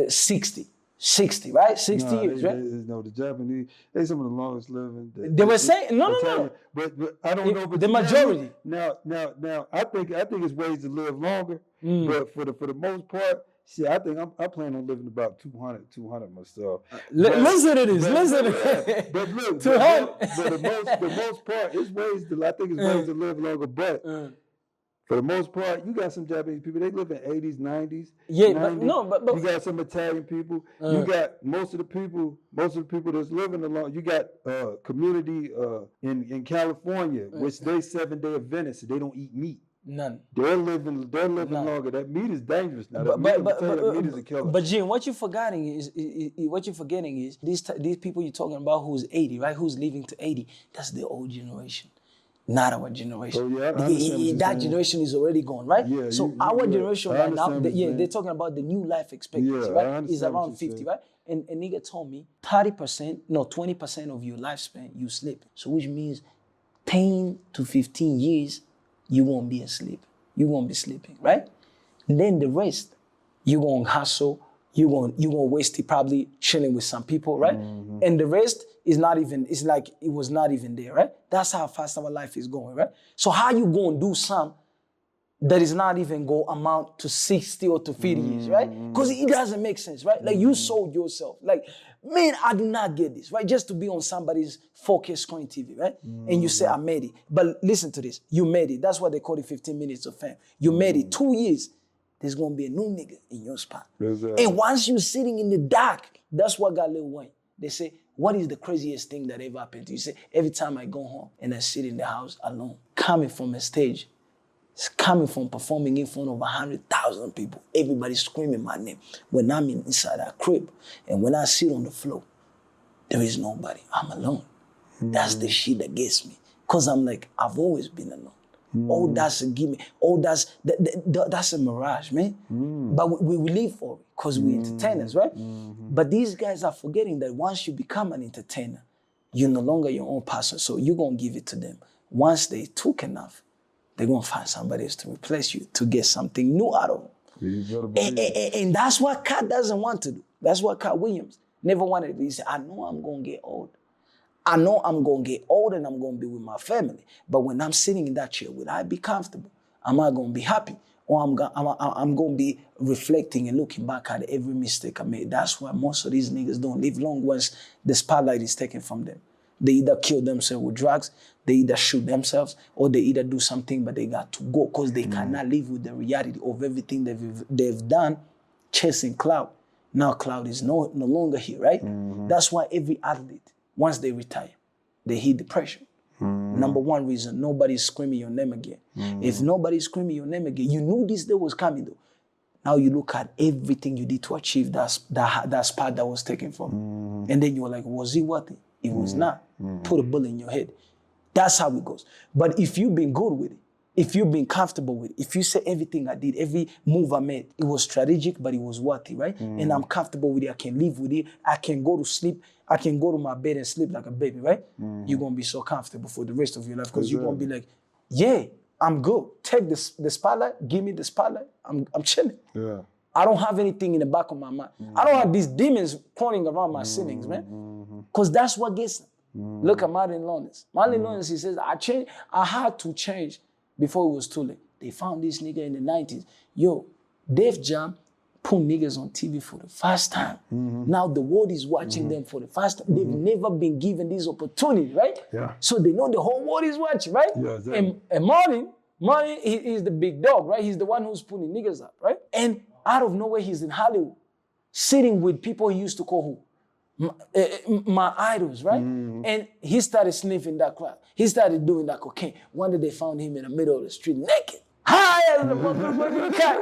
60. 60, right? 60 years, right? No, the Japanese, they some of the longest living. They were saying, no. But I don't know. But the majority. Now, I think it's ways to live longer. But for the most part, shit, I think I plan on living about 200 myself. Listen to this. But look, 200. But the most part, it's ways to live longer. But for the most part, you got some Japanese people, they live in 80s, 90s. Yeah, 90s. but you got some Italian people. You got most of the people that's living along. You got community in California, which they 7-day Adventists. They don't eat meat. None. They're living longer. That meat is dangerous now. Meat is a killer. But Jim, what you're forgetting is these people you're talking about who's 80, right? Who's living to 80? That's the old generation. Not our generation. That generation is already gone, right? Yeah, so our generation right now, they're talking about the new life expectancy, right? Is around 50, right? And a nigga told me 20% of your lifespan you sleep. So which means 10 to 15 years you won't be asleep. You won't be sleeping, right? And then the rest, you're gonna hustle. You're gonna waste it probably chilling with some people, right? And the rest is not even, it's like it was not even there, right? That's how fast our life is going, right? So how you gonna do some that is not even go amount to 60 or to 50 years, right? Because it doesn't make sense, right? Like you sold yourself. Like, man, I do not get this, right? Just to be on somebody's 4K screen TV, right? And you say, I made it. But listen to this, you made it. That's why they call it 15 minutes of fame. You made it 2 years. There's going to be a new nigga in your spot. And once you're sitting in the dark, that's what got Lil Wayne. They say, what is the craziest thing that ever happened to you? You say, every time I go home and I sit in the house alone, coming from a stage, coming from performing in front of 100,000 people, everybody screaming my name. When I'm inside that crib and when I sit on the floor, there is nobody. I'm alone. That's the shit that gets me. Because I'm like, I've always been alone. Oh, that's a gimme. Oh, that's a mirage, man. But we live for it because we're entertainers, right? But these guys are forgetting that once you become an entertainer, you're no longer your own person. So you're going to give it to them. Once they took enough, they're going to find somebody else to replace you to get something new out of them. And that's what Cat doesn't want to do. That's what Cat Williams never wanted to do. He said, I know I'm going to get old. I know I'm going to get old and I'm going to be with my family. But when I'm sitting in that chair, will I be comfortable? Am I going to be happy? Or I'm going to be reflecting and looking back at every mistake I made. That's why most of these niggas don't live long once the spotlight is taken from them. They either kill themselves with drugs, they either shoot themselves, or they either do something, but they got to go because they cannot live with the reality of everything they've done chasing cloud. Now cloud is no longer here, right? That's why every athlete, once they retire, they hit depression. Number one reason, nobody's screaming your name again. If nobody's screaming your name again, you knew this day was coming though. Now you look at everything you did to achieve that spot that was taken from. And then you were like, was it worth it? It was not. Put a bullet in your head. That's how it goes. But if you've been good with it, if you've been comfortable with it, if you say everything I did, every move I made, it was strategic, but it was worthy, right? And I'm comfortable with it. I can live with it. I can go to sleep. I can go to my bed and sleep like a baby, right? You're going to be so comfortable for the rest of your life because you're going to be like, yeah, I'm good. Take the spotlight. Give me the spotlight. I'm chilling. Yeah. I don't have anything in the back of my mind. I don't have these demons crawling around my ceilings, man. Because that's what gets them. Look at Martin Lawrence. Martin Lawrence, he says, I had to change before it was too late. They found this nigga in the 90s. Yo, Def Jam put niggas on TV for the first time. Now the world is watching them for the first time. They've never been given this opportunity, right? Yeah. So they know the whole world is watching, right? Yeah, exactly. And Martin, he's the big dog, right? He's the one who's putting niggas up, right? And out of nowhere, he's in Hollywood, sitting with people he used to call who? My idols, right? And he started sniffing that crap. He started doing that cocaine. One day they found him in the middle of the street naked. High as a motherfucking cat.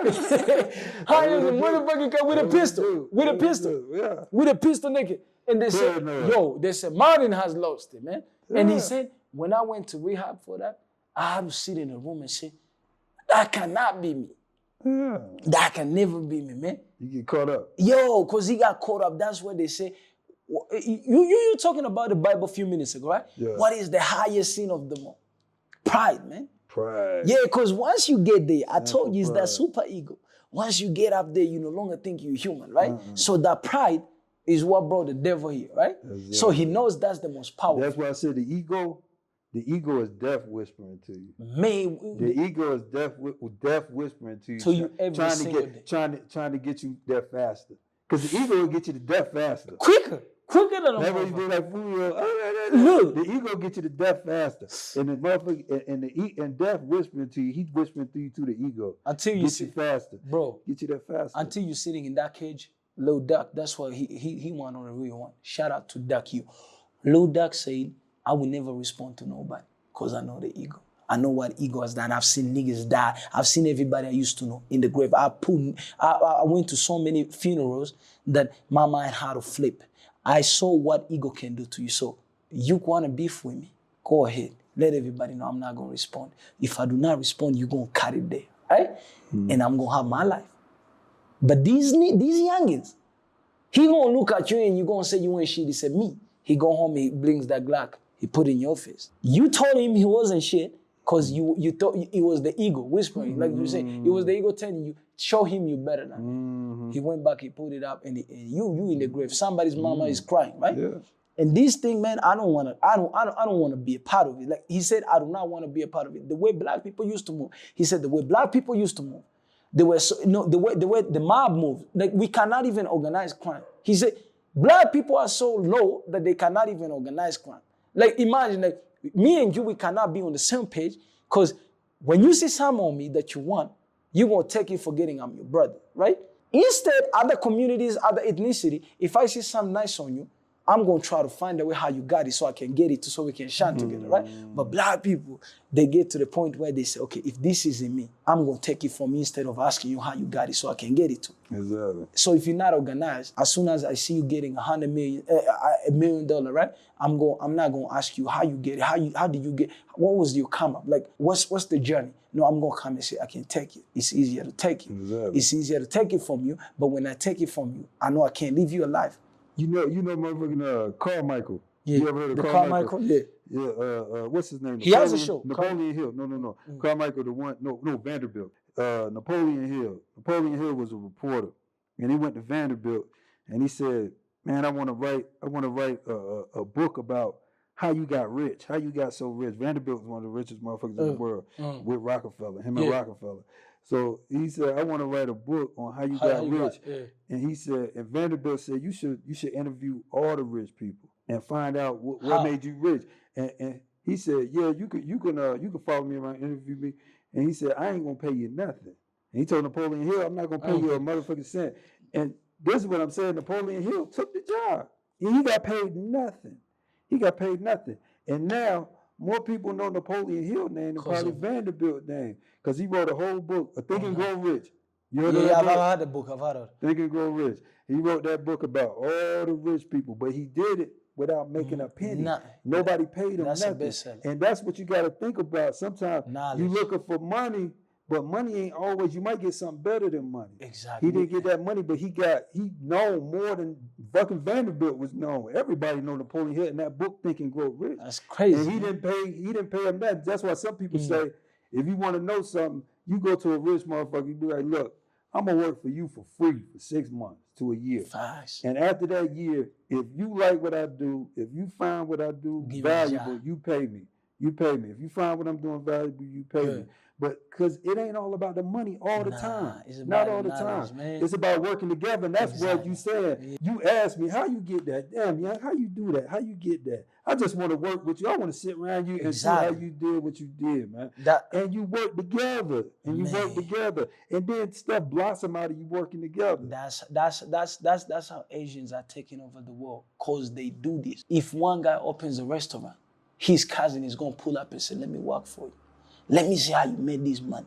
High as a motherfucking cat with a pistol. With a pistol. Yeah. With a pistol naked. And they said, Martin has lost it, man. Yeah. And he said, when I went to rehab for that, I had to sit in a room and say, that cannot be me. Yeah. That can never be me, man. You get caught up. Yo, because he got caught up. That's what they say. You talking about the Bible a few minutes ago, right? Yeah. What is the highest sin of them all? Pride, man. Pride. Yeah, because once you get there, I told you it's that super ego. Once you get up there, you no longer think you're human, right? So that pride is what brought the devil here, right? Exactly. So he knows that's the most powerful. That's why I said the ego is death whispering to you. The ego is death whispering to you. To you every single day. Trying to get you there faster. Because the ego will get you to death faster. Quicker than a motherfucker. You do like look. The ego get you to death faster. And the motherfucker and death whispering to you, he's whispering to you to the ego. Until you get you faster. Bro. Get you there faster. Until you're sitting in that cage, Lil Duck, that's what he won on the real one. Shout out to Duck you. Lil Duck said, I will never respond to nobody because I know the ego. I know what ego has done. I've seen niggas die. I've seen everybody I used to know in the grave. I went to so many funerals that my mind had to flip. I saw what ego can do to you. So you want to beef with me? Go ahead. Let everybody know I'm not going to respond. If I do not respond, you're going to cut it there, right? And I'm going to have my life. But these youngins, he going to look at you and you going to say you ain't shit. He said, me. He go home, he brings that Glock. He put it in your face. You told him he wasn't shit because you thought it was the ego whispering. Like you say, it was the ego telling you, show him you better than him. He went back, he put it up, and you in the grave. Somebody's mama is crying, right? Yeah. And this thing, man, I don't want to be a part of it. Like he said, I do not want to be a part of it. The way black people used to move. He said the way black people used to move. The way the mob moved. Like we cannot even organize crime. He said, black people are so low that they cannot even organize crime. Like imagine, like me and you, we cannot be on the same page because when you see something on me that you want, you're going to take it forgetting I'm your brother, right? Instead, other communities, other ethnicity, if I see something nice on you, I'm going to try to find a way how you got it so I can get it so we can shine together, right? But black people, they get to the point where they say, okay, if this is in me, I'm going to take it from you instead of asking you how you got it so I can get it too. Exactly. So if you're not organized, as soon as I see you getting $100 million, right? I'm not going to ask you how you get it, how did you get, what was your come up? Like, what's the journey? No, I'm going to come and say, I can take it. It's easier to take it. Exactly. It's easier to take it from you, but when I take it from you, I know I can't leave you alive. You know, motherfucking Carmichael. Yeah. You ever heard of The Carmichael? Yeah. Yeah. What's his name? He has a show. Napoleon Hill. No. Carmichael, the one. No, Vanderbilt. Napoleon Hill. Napoleon Hill was a reporter, and he went to Vanderbilt, and he said, "Man, I want to write a book about how you got rich, how you got so rich." Vanderbilt was one of the richest motherfuckers in the world with Rockefeller, and Rockefeller. So he said, "I want to write a book on how you got rich." And he said, and Vanderbilt said, "You should interview all the rich people and find out what made you rich." And he said, "Yeah, you can follow me around, interview me." And he said, "I ain't gonna pay you nothing." And he told Napoleon Hill, "I'm not gonna pay you a motherfucking cent." And this is what I'm saying: Napoleon Hill took the job, and he got paid nothing. He got paid nothing, and now more people know Napoleon Hill name than probably Vanderbilt name, because he wrote a whole book, Think and Grow Rich. You heard of that book? I've heard the book. I've heard it. Think and Grow Rich. He wrote that book about all the rich people, but he did it without making a penny. Nobody paid him nothing. And that's what you got to think about. Sometimes you looking for money, but money ain't always. You might get something better than money. Exactly. He didn't get that money, but he known more than fucking Vanderbilt was known. Everybody know Napoleon Hill in that book, Think and Grow Rich. That's crazy. And he didn't pay him that. That's why some people say, if you want to know something, you go to a rich motherfucker, you be like, "Look, I'm gonna work for you for free for 6 months to a year. Facts. And after that year, if you like what I do, if you find what I do valuable, you pay me. You pay me. If you find what I'm doing valuable, you pay me." But because it ain't all about the money all the time. It's Not all the time. Man. It's about working together. And that's what you said. Yeah. You asked me, how you get that? Damn, yeah, how you do that? How you get that? I just want to work with you. I want to sit around you and see how you did what you did, man. And you work together. And you work together. And then stuff blossom out of you working together. That's how Asians are taking over the world. Because they do this. If one guy opens a restaurant, his cousin is going to pull up and say, "Let me work for you. Let me see how you made this money."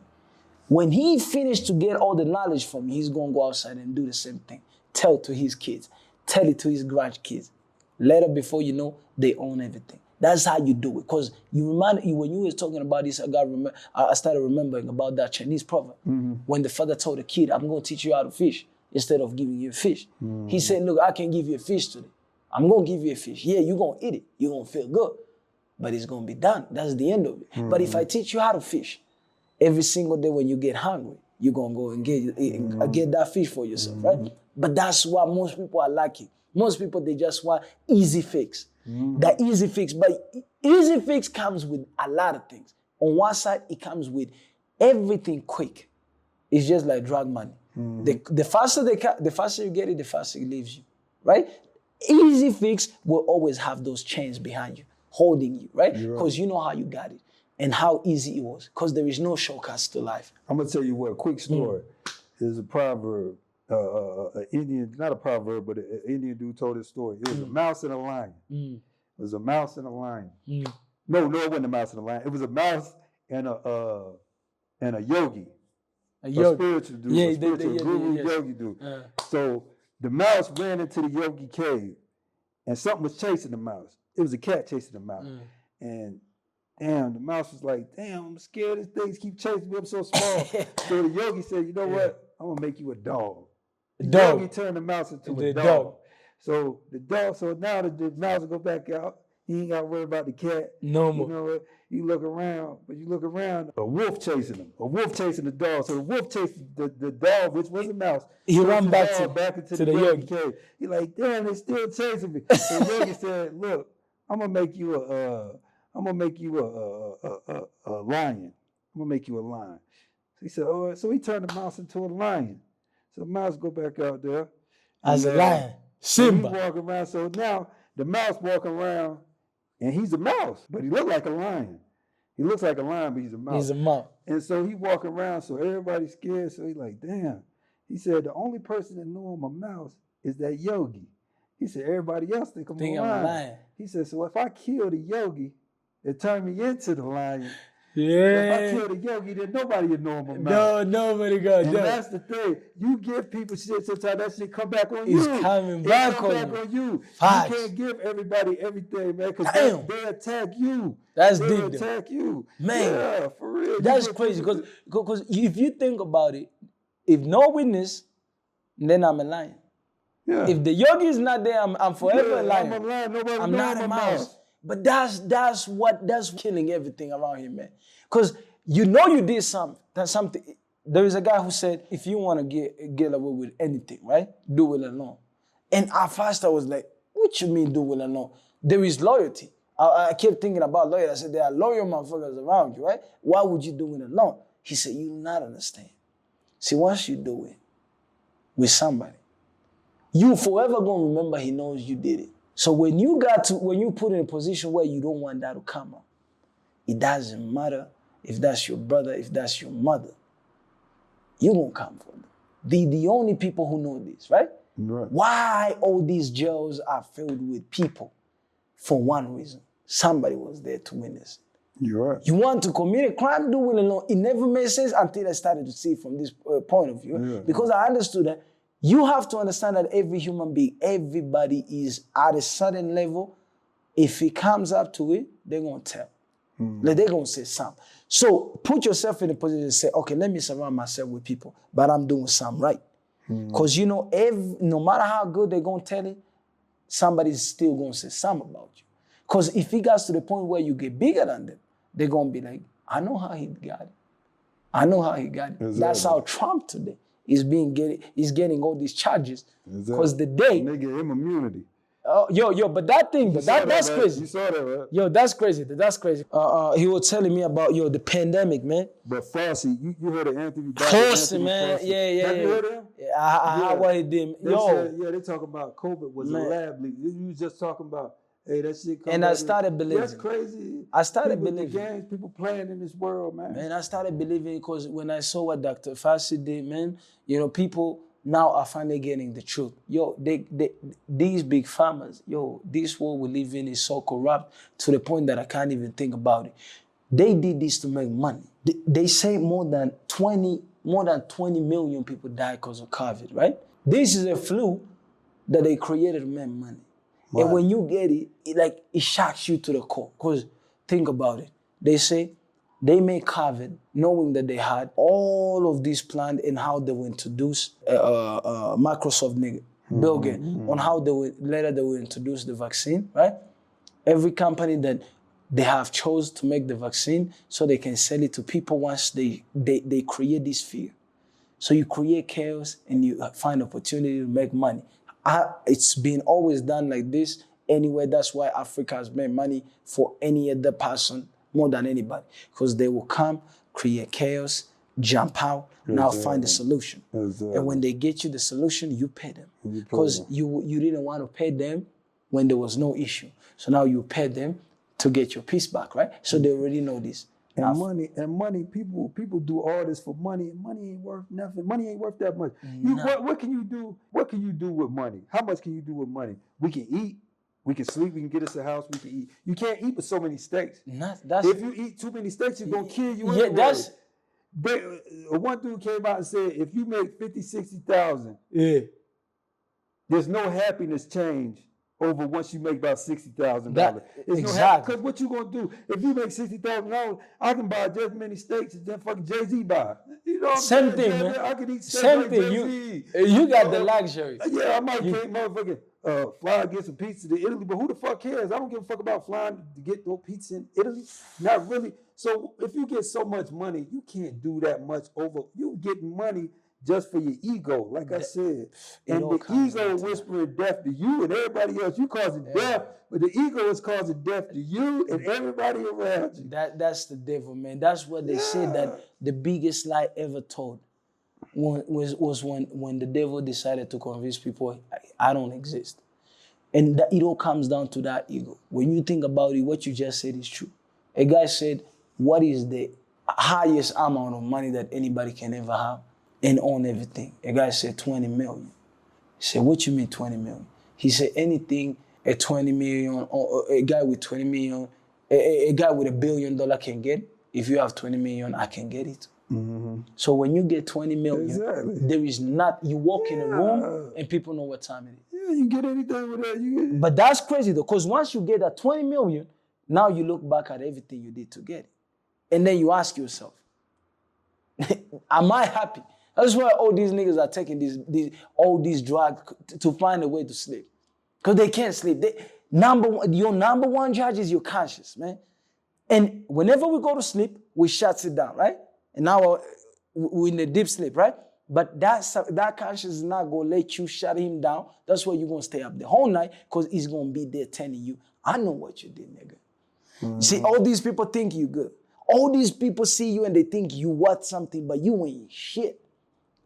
When he finished to get all the knowledge from you, he's going to go outside and do the same thing. Tell to his kids. Tell it to his grandkids. Later, before you know, they own everything. That's how you do it. Because when you were talking about this, I started remembering about that Chinese proverb. When the father told the kid, "I'm going to teach you how to fish," instead of giving you a fish. He said, "Look, I can give you a fish today. I'm going to give you a fish. Yeah, you're going to eat it. You're going to feel good. But it's going to be done. That's the end of it. But if I teach you how to fish, every single day when you get hungry, you're going to go and get that fish for yourself, right? But that's what most people are lacking. Most people, they just want easy fix. The easy fix. But easy fix comes with a lot of things. On one side, it comes with everything quick. It's just like drug money. The faster you get it, the faster it leaves you, right? Easy fix will always have those chains behind you, holding you, right? Because you know how you got it and how easy it was. Because there is no shortcuts to life. I'm gonna tell you what. Quick story. There's a proverb. An Indian, not a proverb, but an Indian dude told this story. It was a mouse and a lion. It was a mouse and a lion. No, it wasn't a mouse and a lion. It was a mouse and a yogi. A spiritual dude. Yeah, a spiritual guru yogi dude. So the mouse ran into the yogi cave, and something was chasing the mouse. It was a cat chasing the mouse. And damn, the mouse was like, "Damn, I'm scared. These things keep chasing me. I'm so small." So the yogi said, "You know what? I'm gonna make you a dog." The yogi turned the mouse into a dog. So now the mouse will go back out. He ain't got to worry about the cat. No more. You know what? You look around, a wolf chasing him. A wolf chasing the dog. So the wolf chased the dog, which was a mouse. He ran back into the yogi cave. He's like, "Damn, they still chasing me." So the yogi said, "Look, I'm gonna make you a lion. I'm gonna make you a lion." So he said, "Oh," so he turned the mouse into a lion. So the mouse go back out there as a lion. Simba. He walk around. So now the mouse walking around, and he's a mouse, but he look like a lion. He looks like a lion, but he's a mouse. He's a mouse. And so he walk around, so everybody's scared. So he's like, "Damn." He said, "The only person that know I'm a mouse is that yogi." He said, everybody else think I'm a lion. lying. He said, so if I kill the yogi, it turned me into the lion. Yeah. If I kill the yogi, then nobody will know I'm a mouse. No, nobody got And that. that's the thing. You give people shit, sometimes that shit come back on you. It's coming back on you. Facts. You can't give everybody everything, man, because they attack you. That's they deep, attack you. Man. Yeah, for real. That's crazy, because if you think about it, if no witness, then I'm a lion. Yeah. If the yogi is not there, I'm forever a lion. I'm a lion. Nobody I'm not a mouse. But that's killing everything around here, man. Because you know you did something. There is a guy who said, if you want to get away with anything, right, do it alone. And at first I was like, what you mean do it alone? There is loyalty. I kept thinking about loyalty. I said, there are loyal motherfuckers around you, right? Why would you do it alone? He said, you do not understand. See, once you do it with somebody, you forever gonna remember he knows you did it. So when you put in a position where you don't want that to come up, it doesn't matter if that's your brother, if that's your mother, you won't come for them. The only people who know this, right? Right. Why all these jails are filled with people? For one reason. Somebody was there to witness it. You're right. You want to commit a crime, do it alone. It never made sense until I started to see it from this point of view. Yeah. Because I understood that you have to understand that every human being, everybody is at a certain level. If it comes up to it, they're going to tell. Like they're going to say something. So put yourself in a position to say, okay, let me surround myself with people, but I'm doing something right. Because you know, no matter how good they're going to tell it, somebody's still going to say something about you. Because if it gets to the point where you get bigger than them, they're going to be like, I know how he got it. I know how he got it. Exactly. That's how Trump today is getting all these charges. Because the day... And they get him immunity. But that thing, that's crazy. You saw that, right? Yo, that's crazy. That's crazy. He was telling me about, the pandemic, man. But Fauci, you heard of Anthony Fauci, man. Fauci. Yeah. Have you heard of him? Yeah, what he did. They talk about COVID was a lab leak. You was just talking about, hey, that shit come. And I started believing. That's crazy. I started believing. The games people playing in this world, man. Man, I started believing because when I saw what Dr. Fauci did, man, people now are finally getting the truth. Yo, these big farmers, this world we live in is so corrupt to the point that I can't even think about it. They did this to make money. They say more than 20 million people died because of COVID, right? This is a flu that they created to make money. Wow. And when you get it, it shocks you to the core. Because think about it. They say they made COVID knowing that they had all of these planned and how they will introduce Microsoft nigga, Bill Gates, on how they will introduce the vaccine, right? Every company that they have chose to make the vaccine so they can sell it to people once they create this fear. So you create chaos and you find opportunity to make money. It's been always done like this anyway. That's why Africa has made money for any other person more than anybody. Because they will come, create chaos, jump out, now find the solution. And when they get you the solution, you pay them. Because you didn't want to pay them when there was no issue. So now you pay them to get your peace back, right? So they already know this. And money, people do all this for money, and money ain't worth nothing. Money ain't worth that much. What can you do? What can you do with money? How much can you do with money? We can eat, we can sleep, we can get us a house, we can eat. You can't eat with so many steaks. If you eat too many steaks, you're gonna kill you anyway. One dude came out and said, if you make 50, 60,000, there's no happiness change over once you make about $60,000. Exactly. Because what you gonna do? If you make $60,000, I can buy just as many steaks as that fucking Jay-Z buy. You know what I'm saying? Same thing, man. I can eat same like thing. Jay-Z. You got the luxury. Yeah, I might can't motherfucking fly and get some pizza to Italy, but who the fuck cares? I don't give a fuck about flying to get no pizza in Italy. Not really. So if you get so much money, you can't do that much over. You get money just for your ego, like I said. And the ego whispering death to you and everybody else. You causing death, but the ego is causing death to you and everybody around you. That's the devil, man. That's what they said, that the biggest lie ever told was when the devil decided to convince people, I don't exist. And it all comes down to that ego. When you think about it, what you just said is true. A guy said, what is the highest amount of money that anybody can ever have and own everything? A guy said 20 million. He said, what you mean 20 million? He said anything a 20 million or a guy with 20 million, a guy with $1 billion can get. If you have 20 million, I can get it. So when you get 20 million, there is not, you walk in a room and people know what time it is. Yeah, you get anything with that. But that's crazy though, because once you get that 20 million, now you look back at everything you did to get it. And then you ask yourself, am I happy? That's why all these niggas are taking all these drugs to find a way to sleep. Because they can't sleep. Your number one judge is your conscience, man. And whenever we go to sleep, we shut it down, right? And now we're in a deep sleep, right? But that conscience is not going to let you shut him down. That's why you're going to stay up the whole night, because he's going to be there telling you, I know what you did, nigga. See, all these people think you good. All these people see you and they think you want something, but you ain't shit.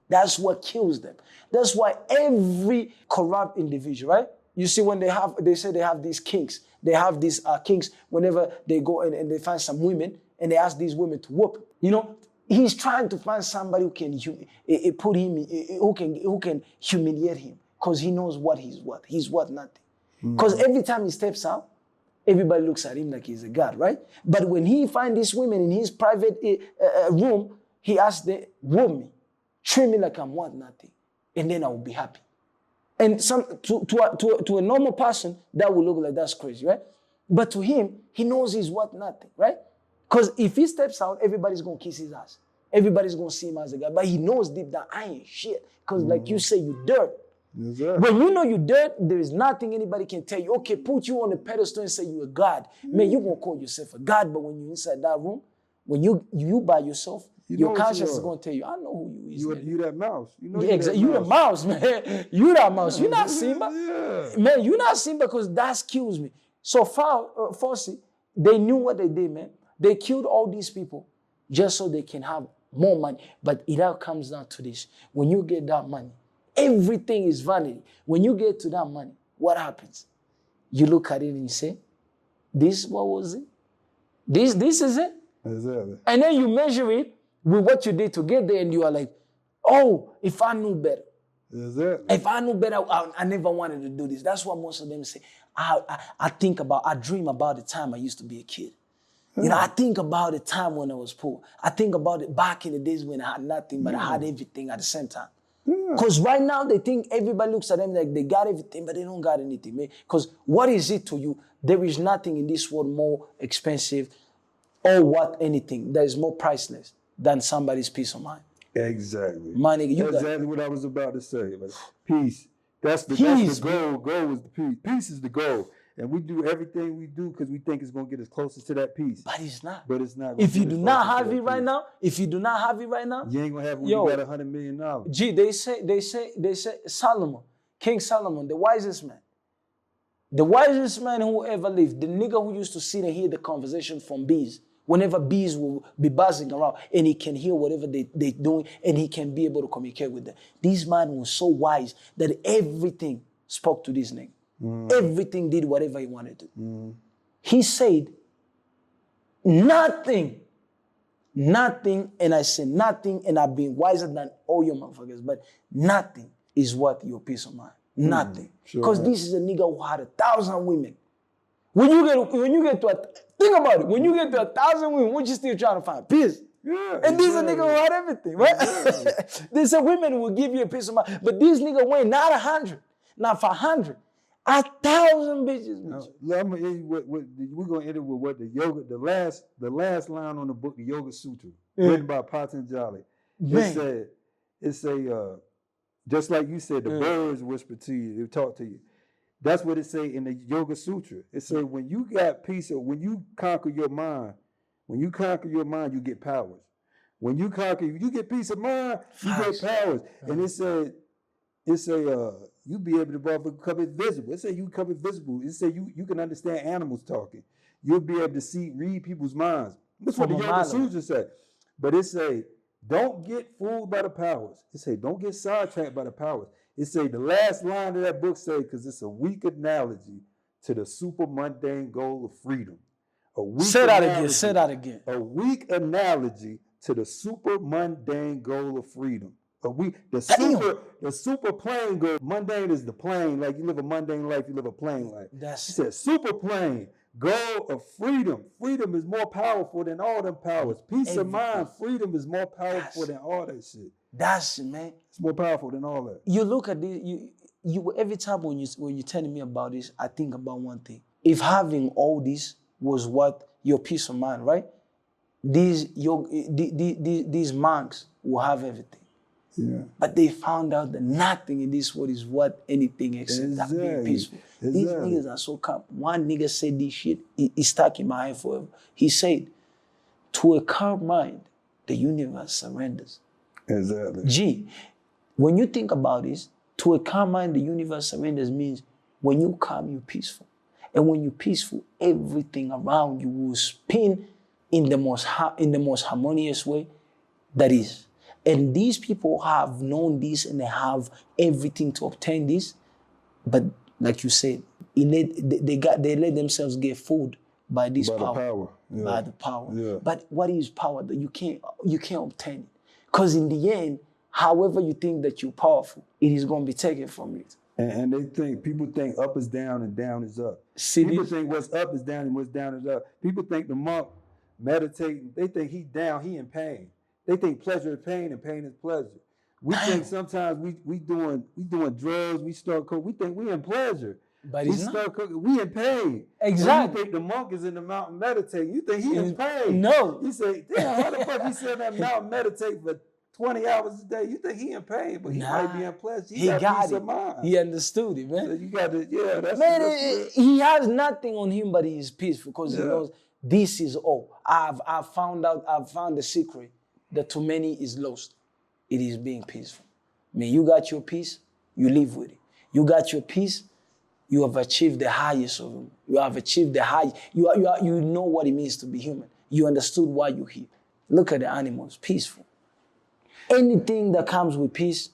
That's what kills them. That's why every corrupt individual, right? You see, when they say they have these kinks. They have these kinks whenever they go and they find some women and they ask these women to whoop. You know, he's trying to find somebody who can put him, who can humiliate him, because he knows what he's worth. He's worth nothing. Because every time he steps out, everybody looks at him like he's a god, right? But when he finds these women in his private room, he asks them, whoop me, treat me like I'm worth nothing, and then I will be happy. And to a normal person, that will look like that's crazy, right? But to him, he knows he's worth nothing, right? Because if he steps out, everybody's going to kiss his ass. Everybody's going to see him as a guy. But he knows deep down, I ain't shit. Because like you say, you dirt. Exactly. When you know you dirt, there is nothing anybody can tell you. Okay, put you on a pedestal and say you a God. Man, you going to call yourself a God, but when you're inside that room, when you by yourself, your conscience is going to tell you, I know who you is. You that mouse. You know exactly. You the mouse, man. You that mouse. You not Simba. Yeah. Man, you not Simba, because that kills me. So Fossey, they knew what they did, man. They killed all these people just so they can have more money. But it all comes down to this. When you get that money, everything is vanity. When you get to that money, what happens? You look at it and you say, what was it? This is it? Exactly. And then you measure it with what you did to get there, and you are like, oh, if I knew better. Exactly. If I knew better, I never wanted to do this. That's what most of them say. I dream about the time I used to be a kid. You know, I think about the time when I was poor. I think about it back in the days when I had nothing, but I had everything at the same time. Because right now they think everybody looks at them like they got everything, but they don't got anything, man. Because what is it to you? There is nothing in this world more expensive or worth anything that is more priceless than somebody's peace of mind. Exactly. My nigga, That's exactly what I was about to say. Like, peace. That's the goal. Goal is the peace. Peace is the goal. And we do everything we do because we think it's going to get us closer to that peace. But it's not. But it's not. If you do not have it right now, you ain't going to have when you got $100 million. Gee, they say Solomon, King Solomon, the wisest man who ever lived, the nigga who used to sit and hear the conversation from bees, whenever bees will be buzzing around, and he can hear whatever they're doing, and he can be able to communicate with them. This man was so wise that everything spoke to this nigga. Everything did whatever he wanted to. He said, nothing, and I say nothing, and I've been wiser than all your motherfuckers, but nothing is worth your peace of mind. Nothing. Because this is a nigga who had 1,000 women. When you get to think about it, when you get to 1,000 women, what you still trying to find? Peace. Yeah, and this is a nigga who had everything, right? Yeah. They say women will give you a peace of mind, but this nigga went not 100, not 500, 1,000 bitches. Now, I'm gonna end with we're gonna end it with what the last line on the book, the Yoga Sutra, written by Patanjali. It say just like you said, the birds whisper to you, they talk to you. That's what it say in the Yoga Sutra. It say when you got peace, or when you conquer your mind, you get powers. When you get peace of mind, you get powers. And it say you be able to become invisible. It say you become invisible. It say you can understand animals talking. You'll be able to read people's minds. That's what the Yoga Sutra say. But it say, don't get fooled by the powers. It say, don't get sidetracked by the powers. It say the last line of that book say, because it's a weak analogy to the super mundane goal of freedom. Say that again. A weak analogy to the super mundane goal of freedom. The super plane go, mundane is the plane, like you live a mundane life, you live a plane life. He said super plane, goal of freedom. Freedom is more powerful than all them powers. Peace of mind, freedom is more powerful than all that shit. That's it, man. It's more powerful than all that. You look at this, you every time when you're telling me about this, I think about one thing. If having all this was what your peace of mind, right? These monks will have everything. Yeah. But they found out that nothing in this world is worth anything except that being peaceful. These niggas are so calm. One nigga said this shit, it's stuck in my head forever. He said, to a calm mind, the universe surrenders. Exactly. Gee, when you think about this, to a calm mind, the universe surrenders means when you calm, you're peaceful. And when you're peaceful, everything around you will spin in the most harmonious way that is. And these people have known this and they have everything to obtain this. But like you said, they let themselves get fooled by this power. Yeah. By the power. Yeah. But what is power that you can't obtain it? Because in the end, however you think that you're powerful, it is going to be taken from you. And people think up is down and down is up. People think what's up is down and what's down is up. People think the monk meditating, they think he down, he in pain. They think pleasure is pain and pain is pleasure. We think sometimes we doing drugs, we start cooking, we think we in pleasure. But we start cooking, we in pain. Exactly. You think the monk is in the mountain meditating, you think he in pain. No. You say, damn, how the fuck he sit in that mountain meditate for 20 hours a day? You think he in pain, but he might be in pleasure. He got peace of mind. He understood it, man. So you got to, that's man. He has nothing on him, but he is peaceful because he knows this is all. I've found the secret that too many is lost. It is being peaceful. I mean, you got your peace, you live with it. You got your peace, you have achieved the highest of them. You have achieved the high. You know what it means to be human. You understood why you're here. Look at the animals, peaceful. Anything that comes with peace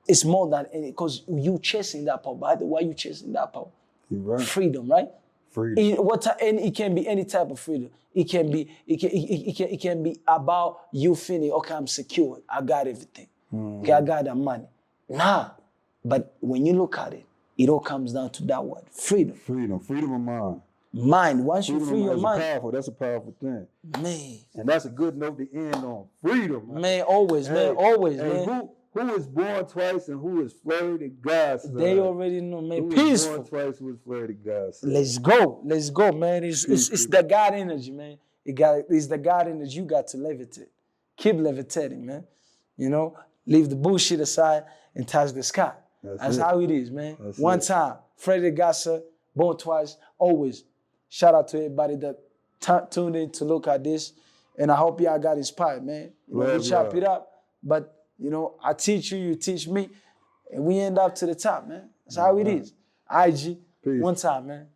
is more than any, because you chasing that power. By the way, you chasing that power? You're right. Freedom, right? Freedom. And it can be any type of freedom. It can be about you feeling, okay, I'm secure. I got everything. Okay, I got that money. Nah. But when you look at it, it all comes down to that word, freedom. Freedom of mind. Mind. Once you free your mind. That's a powerful thing. Man. And that's a good note to end on. Freedom. Man, always, man. Who is born twice and who is flirty God's son? They already know, man. Who Peaceful. Is born twice, who is flirty God's son? Let's go, man. It's the God energy, man. It's the God energy. You got to levitate. Keep levitating, man. You know, leave the bullshit aside and touch the sky. That's how it is, man. One time, Freddy Gassa, born twice, always. Shout out to everybody that tuned in to look at this. And I hope y'all got inspired, man. You know, we chop it up, but, you know, I teach you, you teach me, and we end up to the top, man. That's how it is. IG, peace. One time, man.